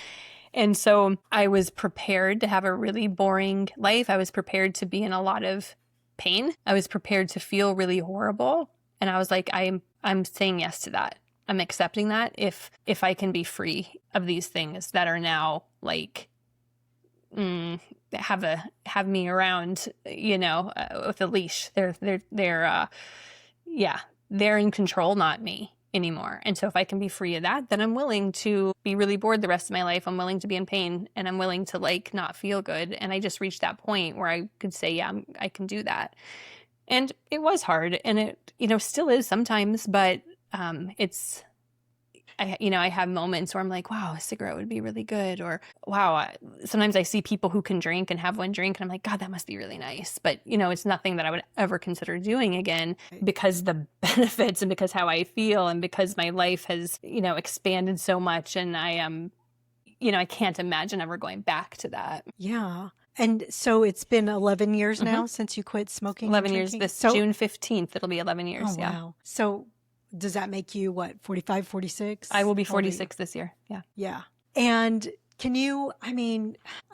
And so I was prepared to have a really boring life. I was prepared to be in a lot of pain. I was prepared to feel really horrible. And I was like, I'm saying yes to that. I'm accepting that if I can be free of these things that are now like, have me around, with a leash. They're in control, not me anymore. And so if I can be free of that, then I'm willing to be really bored the rest of my life. I'm willing to be in pain, and I'm willing to like not feel good. And I just reached that point where I could say, yeah, I can do that. And it was hard, and it, still is sometimes, but I have moments where I'm like, wow, a cigarette would be really good. Or wow, sometimes I see people who can drink and have one drink, and I'm like, God, that must be really nice. But, it's nothing that I would ever consider doing again, because the benefits and because how I feel and because my life has, expanded so much. And I am, I can't imagine ever going back to that. Yeah. And so it's been 11 years now since you quit smoking? 11 years. June 15th, it'll be 11 years. Oh, wow. So does that make you, 45, 46? I will be 46 this year. Yeah. Yeah. And can you,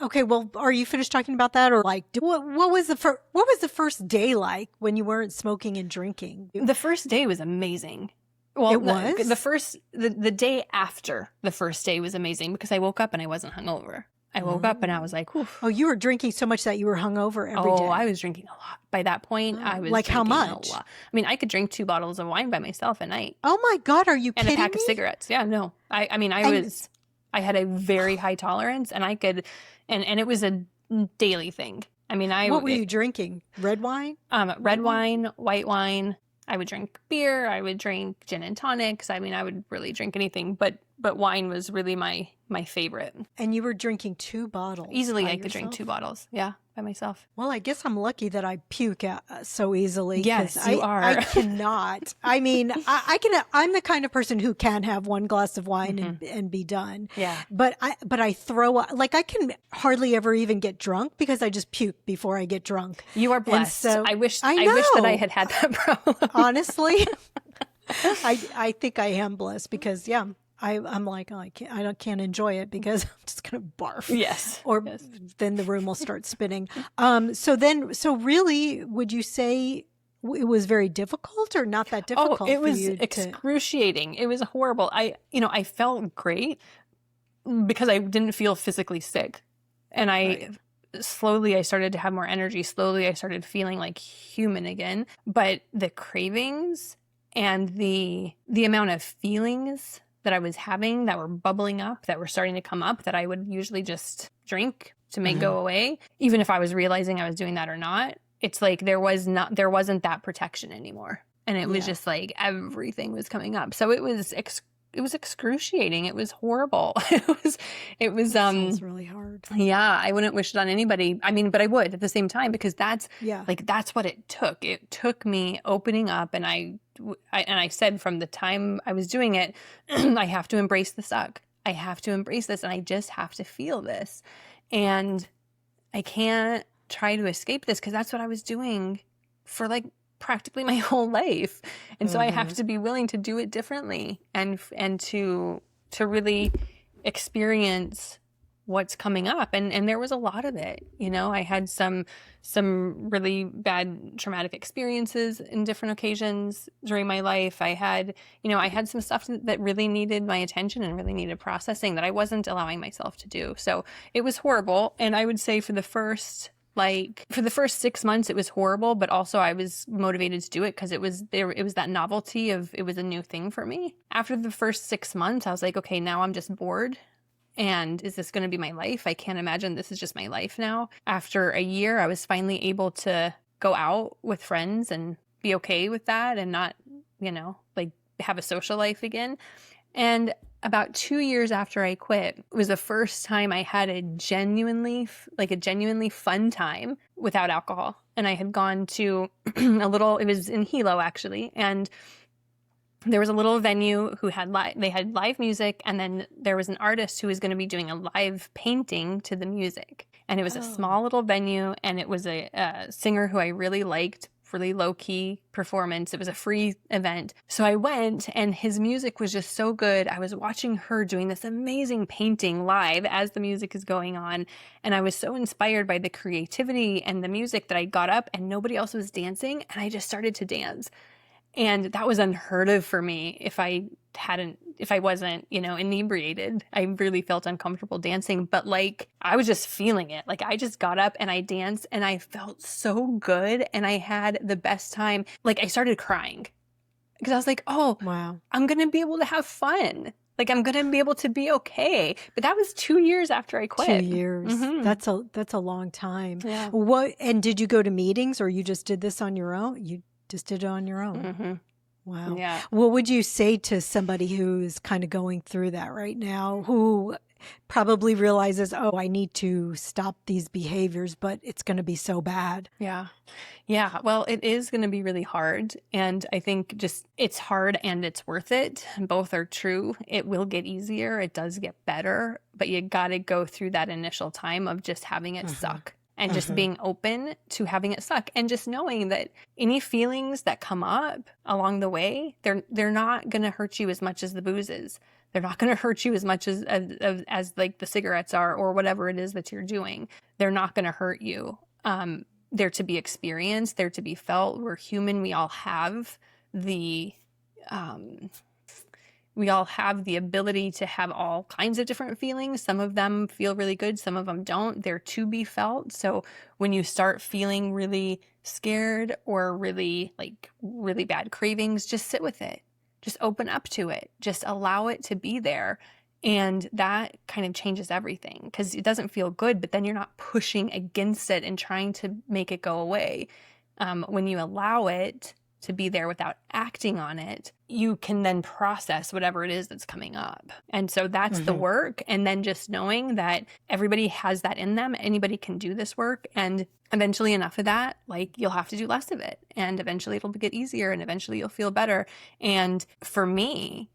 okay, well, are you finished talking about that? Or like, what was the first day like when you weren't smoking and drinking? The first day was amazing. Well, it was? The day after the first day was amazing, because I woke up and I wasn't hungover. I woke up and I was like, oof. Oh, you were drinking so much that you were hungover every day. Oh, I was drinking a lot. By that point, I was like how drinking much? A lot. I could drink 2 bottles of wine by myself at night. Oh my God, are you kidding me? And a pack of cigarettes. Yeah, no. I had a very high tolerance, and I could, and it was a daily thing. What were you drinking? Red wine? Red wine, white wine. I would drink beer. I would drink gin and tonics. I would really drink anything, but but wine was really my favorite. And you were drinking 2 bottles Easily, by I could drink yourself? 2 bottles. Yeah, by myself. Well, I guess I'm lucky that I puke so easily, because Yes, you I are. cannot. I mean, I can. I'm the kind of person who can have 1 glass of wine Mhm. and be done. Yeah. But I throw up. Like, I can hardly ever even get drunk because I just puke before I get drunk. You are And blessed. so I wish I that I know. had that problem. Honestly, I think I am blessed because, yeah, I'm like, oh, can't enjoy it because I'm just gonna barf, Yes. or Yes. then the room will start spinning. So really, would you say it was very difficult, or not that Oh, difficult it for was you to? excruciating. It was horrible. I felt great because I didn't feel physically sick. And Right. slowly I started to have more energy. Slowly I started feeling like human again. But the cravings and the amount of feelings that I was having that were bubbling up, that were starting to come up, that I would usually just drink to make go away, even if I was realizing I was doing that or not, it's like there wasn't that protection anymore. And it was Yeah. just like everything was coming up. So it was excruciating. It was horrible. It was That sounds really hard. yeah, I wouldn't wish it on anybody. I mean, but I would at the same time, because that's Yeah. that's what it took. It took me opening up, and I said from the time I was doing it, I have to embrace the suck. I have to embrace this, and I just have to feel this. And I can't try to escape this, because that's what I was doing for like practically my whole life. And so I have to be willing to do it differently, and to really experience what's coming up. And there was a lot of it. I had some really bad traumatic experiences in different occasions during my life. I had some stuff that really needed my attention and really needed processing that I wasn't allowing myself to do. So it was horrible. And I would say for the first 6 months, it was horrible, but also I was motivated to do it because it was that novelty of, it was a new thing for me. After the first 6 months, I was like, okay, now I'm just bored. And is this going to be my life? I can't imagine this is just my life now. After a year, I was finally able to go out with friends and be okay with that, and not, like, have a social life again. And about 2 years after I quit was the first time I had a genuinely fun time without alcohol. And I had gone to it was in Hilo actually. And there was a little venue who had they had live music, and then there was an artist who was going to be doing a live painting to the music. And it was a small little venue, and it was a singer who I really liked, really low-key performance. It was a free event. So I went, and his music was just so good. I was watching her doing this amazing painting live as the music is going on, and I was so inspired by the creativity and the music that I got up, and nobody else was dancing, and I just started to dance. And that was unheard of for me if I wasn't, inebriated. I really felt uncomfortable dancing, but like I was just feeling it. Like I just got up and I danced, and I felt so good, and I had the best time. Like I started crying because I was like, oh, Wow. I'm going to be able to have fun. Like I'm going to be able to be okay. But that was 2 years after I quit. 2 years. Mhm. That's a long time. Yeah. And did you go to meetings, or you just did this on your own? You just did it on your own. Mm-hmm. Wow. Yeah. What would you say to somebody who's kind of going through that right now, who probably realizes, oh, I need to stop these behaviors, but it's going to be so bad? Yeah. Yeah. Well, it is going to be really hard. And I think just it's hard and it's worth it. Both are true. It will get easier. It does get better, but you got to go through that initial time of just having it suck. And just being open to having it suck, and just knowing that any feelings that come up along the way, they're not going to hurt you as much as the booze is. They're not going to hurt you as much as like the cigarettes are, or whatever it is that you're doing. They're not going to hurt you. They're to be experienced. They're to be felt. We're human. We all have the ability to have all kinds of different feelings. Some of them feel really good. Some of them don't. They're to be felt. So when you start feeling really scared or really bad cravings, just sit with it. Just open up to it. Just allow it to be there. And that kind of changes everything, because it doesn't feel good, but then you're not pushing against it and trying to make it go away. When you allow it, to be there without acting on it, you can then process whatever it is that's coming up. And so that's the work. And then just knowing that everybody has that in them, anybody can do this work. And eventually enough of that, like you'll have to do less of it. And eventually it'll get easier and eventually you'll feel better. And for me,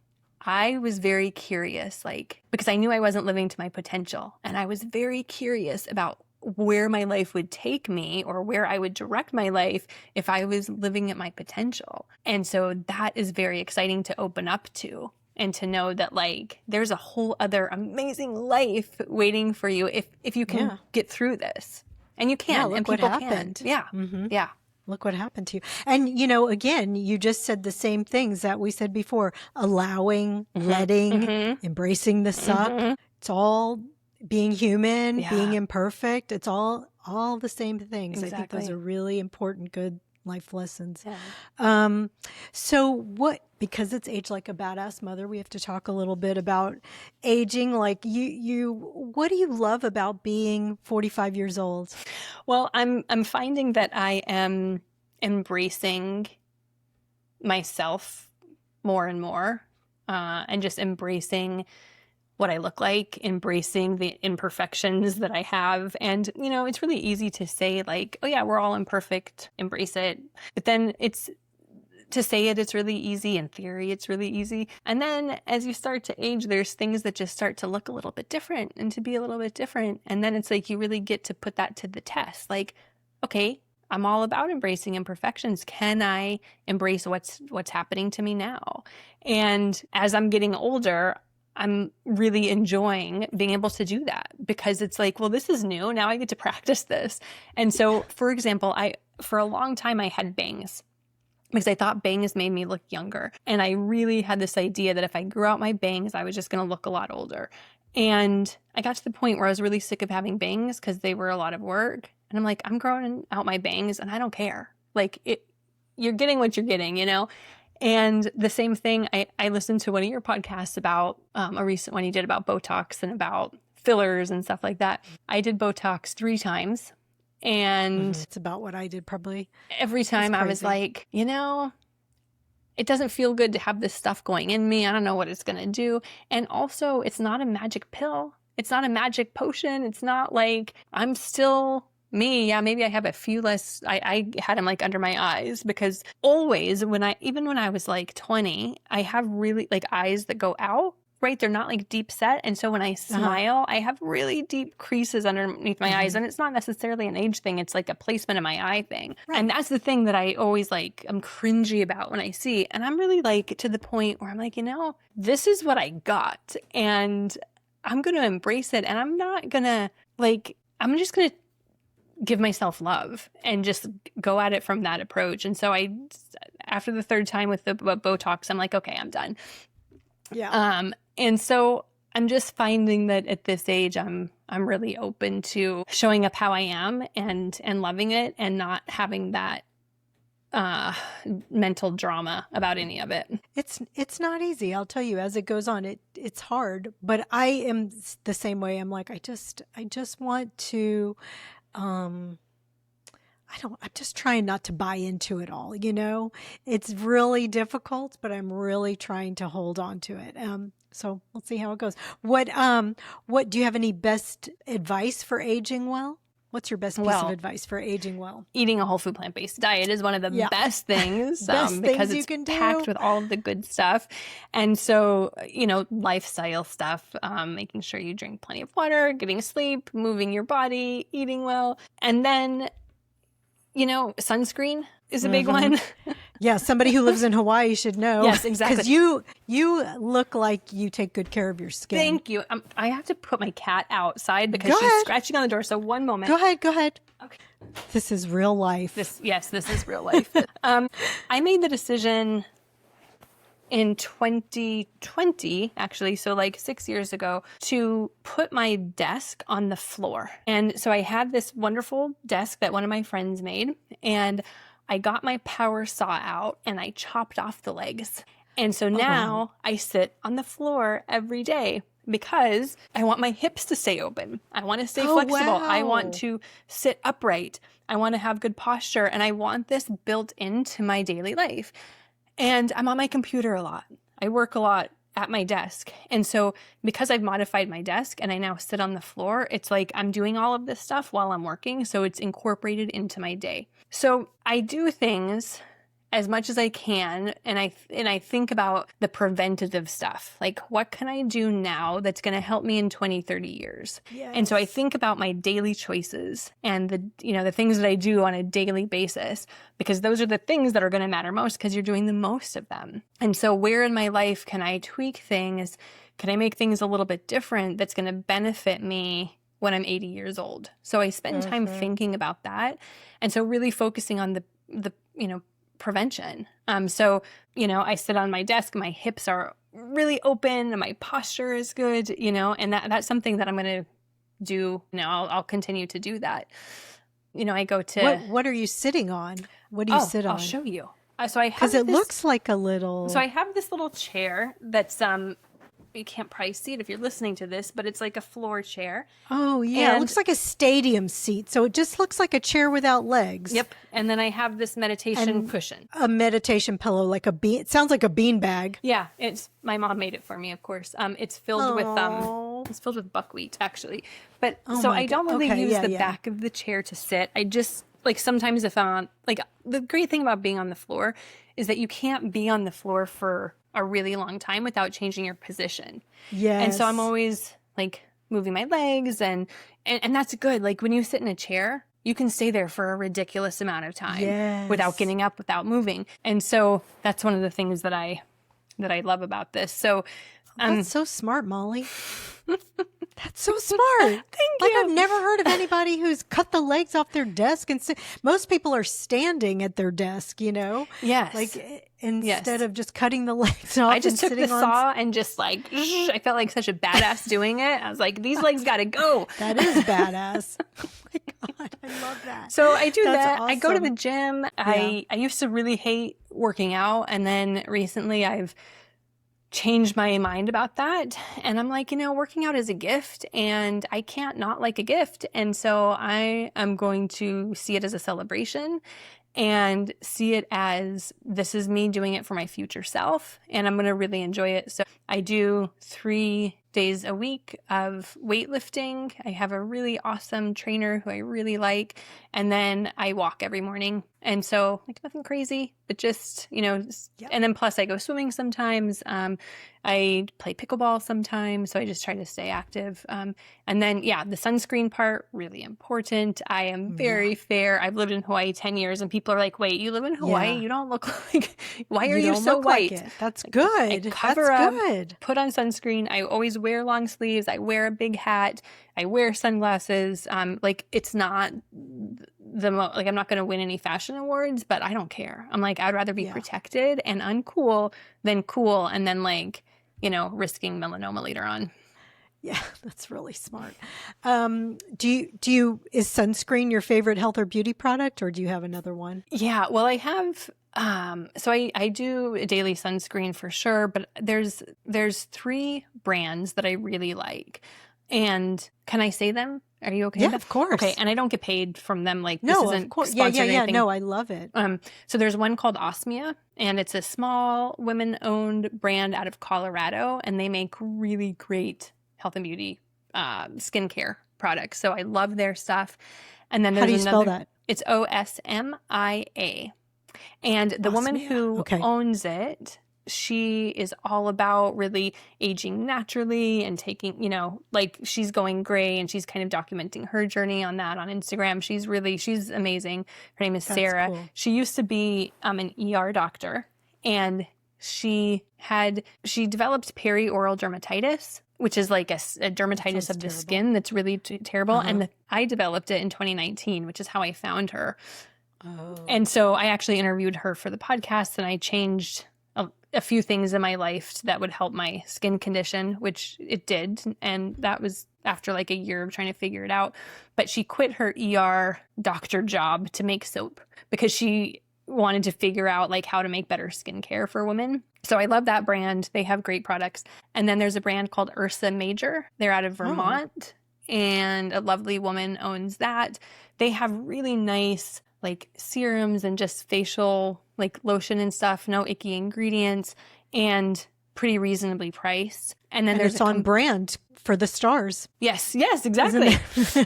I was very curious, like, because I knew I wasn't living to my potential. And I was very curious about where my life would take me or where I would direct my life if I was living at my potential. And so that is very exciting to open up to and to know that like there's a whole other amazing life waiting for you if you can get through this. And you can, look and what people happened. can. Yeah. Yeah. Look what happened to you. And, again, you just said the same things that we said before, allowing, letting, embracing the suck. It's all being human, being imperfect. It's all the same things. Exactly. I think those are really important, good life lessons. Yeah. So because it's Age Like a Badass Mother, we have to talk a little bit about aging. Like what do you love about being 45 years old? Well, I'm finding that I am embracing myself more and more, and just embracing what I look like, embracing the imperfections that I have. And, it's really easy to say like, oh yeah, we're all imperfect, embrace it. But then to say it's really easy. In theory, it's really easy. And then as you start to age, there's things that just start to look a little bit different and to be a little bit different. And then it's like you really get to put that to the test. Like, okay, I'm all about embracing imperfections. Can I embrace what's happening to me now? And as I'm getting older, I'm really enjoying being able to do that because it's like, well, this is new. Now I get to practice this. And so, for example, for a long time, I had bangs because I thought bangs made me look younger. And I really had this idea that if I grew out my bangs, I was just going to look a lot older. And I got to the point where I was really sick of having bangs because they were a lot of work. And I'm like, I'm growing out my bangs and I don't care. Like you're getting what you're getting, And the same thing, I listened to one of your podcasts about a recent one you did about Botox and about fillers and stuff like that. I did Botox 3 times. And it's about what I did probably. Every time I was like, it doesn't feel good to have this stuff going in me. I don't know what it's going to do. And also, it's not a magic pill. It's not a magic potion. It's not like I'm still me. Yeah, maybe I have a few less. I had them like under my eyes because always even when I was like 20, I have really like eyes that go out. Right? They're not like deep set. And so when I smile, I have really deep creases underneath my eyes. And it's not necessarily an age thing. It's like a placement of my eye thing. Right. And that's the thing that I always like, I'm cringy about when I see. And I'm really like to the point where I'm like, this is what I got. And I'm going to embrace it. And I'm not going to I'm just going to give myself love and just go at it from that approach. And so after the 3rd time with the Botox, I'm like, okay, I'm done. Yeah. And so I'm just finding that at this age, I'm really open to showing up how I am and loving it and not having that mental drama about any of it. It's not easy. I'll tell you, as it goes on, it's hard, but I am the same way. I'm like, I just want to, I'm just trying not to buy into it all, It's really difficult, but I'm really trying to hold on to it. So we'll see how it goes. What do you have any best advice for aging well? What's your best piece of advice for aging well? Eating a whole food plant-based diet is one of the best things because it's packed with all of the good stuff. And so, lifestyle stuff, making sure you drink plenty of water, getting sleep, moving your body, eating well. And then, sunscreen is a big one. Yeah, somebody who lives in Hawaii should know. Yes, exactly. Because you look like you take good care of your skin. Thank you. I have to put my cat outside because she's scratching on the door. So one moment. Go ahead. Okay. This is real life. This is real life. I made the decision in 2020, actually, so like 6 years ago, to put my desk on the floor. And so I had this wonderful desk that one of my friends made, and I got my power saw out and I chopped off the legs. And so now I sit on the floor every day. because I want my hips to stay open. I want to stay Oh, flexible. I want wow. to sit upright. I want to have good posture. And I want this built into my daily life. And I'm on my computer a lot. I work a lot at my desk. And so because I've modified my desk and I now sit on the floor, it's like I'm doing all of this stuff while I'm working. So it's incorporated into my day. So I do things as much as I can, and I think about the preventative stuff. Like, what can I do now that's going to help me in 20, 30 years? Yes. And so I think about my daily choices and the things that I do on a daily basis, because those are the things that are going to matter most because you're doing the most of them. And so where in my life can I tweak things? Can I make things a little bit different that's going to benefit me when I'm 80 years old? So I spend time thinking about that. And so really focusing on the prevention. So I sit on my desk, my hips are really open, and my posture is good, and that's something that I'm going to do. I'll continue to do that. I go to. What are you sitting on? What do you sit on? I'll show you. So I have because it looks like a little. So I have this little chair that's you can't probably see it if you're listening to this, but it's like a floor chair. Oh, yeah. And it looks like a stadium seat. So it just looks like a chair without legs. Yep. And then I have this meditation cushion. A meditation pillow, like a bean. It sounds like a bean bag. Yeah. My mom made it for me, of course. It's filled with buckwheat, actually. But so I don't really use the back of the chair to sit. I just, like, sometimes if I'm on, like, the great thing about being on the floor is that you can't be on the floor for a really long time without changing your position. Yes. And so I'm always like moving my legs and that's good. Like when you sit in a chair, you can stay there for a ridiculous amount of time without getting up, without moving. And so that's one of the things that I love about this. So that's so smart, Molly. That's so smart. Thank you. I've never heard of anybody who's cut the legs off their desk and most people are standing at their desk, Yes. Like instead of just cutting the legs off. I just took the saw and just like, I felt like such a badass doing it. I was like, these legs got to go. That is badass. Oh my God. I love that. So I do that. Awesome. I go to the gym. Yeah. I used to really hate working out. And then recently I've changed my mind about that. And I'm like, working out is a gift and I can't not like a gift. And so I am going to see it as a celebration and see it as this is me doing it for my future self. And I'm going to really enjoy it. So I do 3 days a week of weightlifting. I have a really awesome trainer who I really like. And then I walk every morning. And so like nothing crazy, but just, and then plus I go swimming sometimes. I play pickleball sometimes. So I just try to stay active. And then, the sunscreen part, really important. I am very fair. I've lived in Hawaii 10 years and people are like, wait, you live in Hawaii? You don't look like, why are you so white? Like That's good. I cover up, put on sunscreen. I always wear long sleeves. I wear a big hat. I wear sunglasses. It's not I'm not going to win any fashion awards, but I don't care. I'm like, I'd rather be protected and uncool than cool. And then risking melanoma later on. Yeah, that's really smart. Is sunscreen your favorite health or beauty product, or do you have another one? Yeah, well, I have, so I do a daily sunscreen for sure, but there's 3 brands that I really like. And can I say them? Are you okay? Yeah, of course. Okay, and I don't get paid from them. Like, no, this isn't of course. Sponsored or anything. No, I love it. So there's one called Osmia, and it's a small women-owned brand out of Colorado, and they make really great health and beauty skincare products. So I love their stuff. And then there's how do you spell that? It's Osmia. And the woman who owns it, she is all about really aging naturally and taking, she's going gray and she's kind of documenting her journey on that on Instagram. She's amazing. Her name is Sarah. Cool. She used to be an ER doctor, and she developed perioral dermatitis, which is like a dermatitis of the skin that's really terrible. And I developed it in 2019, which is how I found her. Oh. And so I actually interviewed her for the podcast, and I changed a few things in my life that would help my skin condition, which it did. And that was after like a year of trying to figure it out. But she quit her ER doctor job to make soap because she wanted to figure out like how to make better skincare for women. So I love that brand. They have great products. And then there's a brand called Ursa Major. They're out of Vermont, and a lovely woman owns that. They have really nice like serums and just facial like lotion and stuff, no icky ingredients, and pretty reasonably priced. And then it's on brand for the stars. Yes, exactly.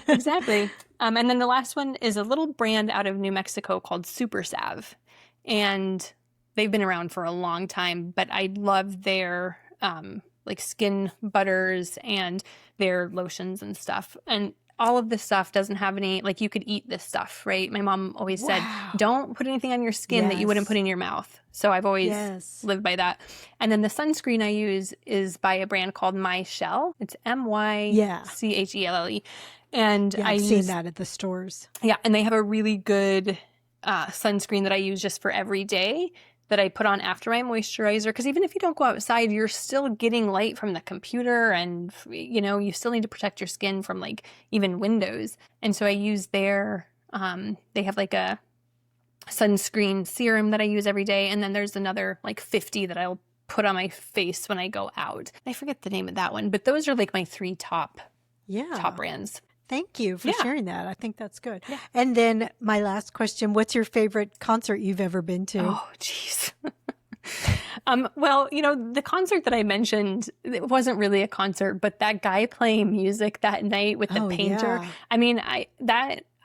Exactly. And then the last one is a little brand out of New Mexico called Super Salve. And they've been around for a long time, but I love their like skin butters and their lotions and stuff. And all of this stuff doesn't have any, like you could eat this stuff, right? My mom always said, don't put anything on your skin that you wouldn't put in your mouth. So I've always lived by that. And then the sunscreen I use is by a brand called My Shell. It's MYCHELLE. And I've seen that at the stores. Yeah, and they have a really good sunscreen that I use just for every day that I put on after my moisturizer. Because even if you don't go outside, you're still getting light from the computer, and you know, you still need to protect your skin from like even windows. And so I use their, they have like a sunscreen serum that I use every day. And then there's another like 50 that I'll put on my face when I go out. I forget the name of that one, but those are like my 3 top brands. Thank you for sharing that. I think that's good. Yeah. And then my last question, what's your favorite concert you've ever been to? Oh, geez. Well, you know, the concert that I mentioned, it wasn't really a concert, but that guy playing music that night with the painter. Yeah. I mean, I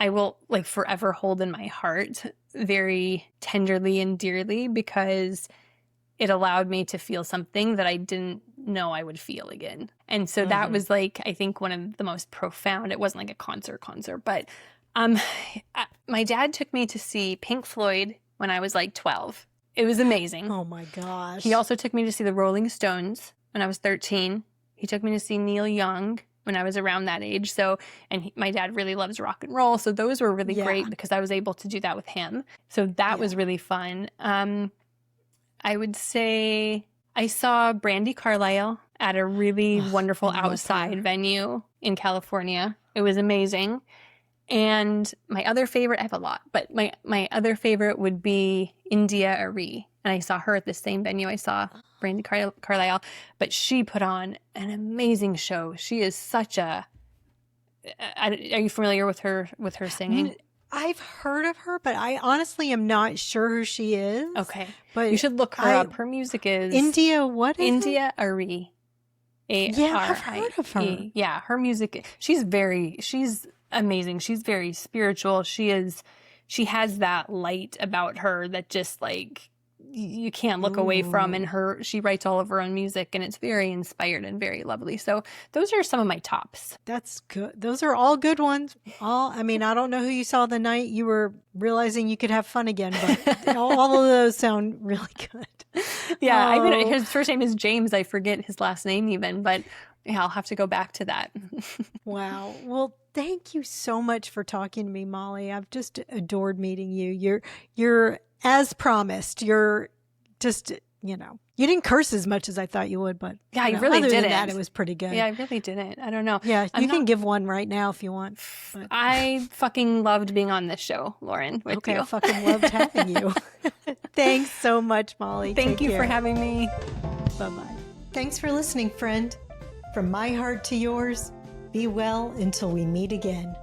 will like forever hold in my heart very tenderly and dearly, because it allowed me to feel something that I didn't know I would feel again. And so that was like, I think one of the most profound, it wasn't like a concert, but my dad took me to see Pink Floyd when I was like 12. It was amazing. Oh my gosh. He also took me to see the Rolling Stones when I was 13. He took me to see Neil Young when I was around that age. So, and my dad really loves rock and roll. So those were really great because I was able to do that with him. So that was really fun. I would say I saw Brandi Carlile at a really wonderful outside venue in California. It was amazing. And my other favorite, I have a lot, but my other favorite would be India Arie. And I saw her at the same venue I saw Brandi Carlile, but she put on an amazing show. She is such a, are you familiar with her singing? I've heard of her, but I honestly am not sure who she is. Okay. But you should look her up. Her music is... India, what is India Arie. Yeah, I've heard of her. Yeah, her music, she's amazing. She's very spiritual. She has that light about her that just like you can't look away from. And she writes all of her own music, and it's very inspired and very lovely. So those are some of my tops. That's good. Those are all good ones. I mean, I don't know who you saw the night you were realizing you could have fun again, but all of those sound really good. Yeah, his first name is James. I forget his last name even, but yeah, I'll have to go back to that. Wow. Well, thank you so much for talking to me, Molly. I've just adored meeting you. You're as promised. You're just, you didn't curse as much as I thought you would, but yeah, you really other didn't. Than that, it was pretty good. Yeah, I really didn't. I don't know. Yeah, you can give one right now if you want. But I fucking loved being on this show, Lauren, with you. I fucking loved having you. Thanks so much, Molly. Thank you for having me. Bye-bye. Thanks for listening, friend. From my heart to yours, be well until we meet again.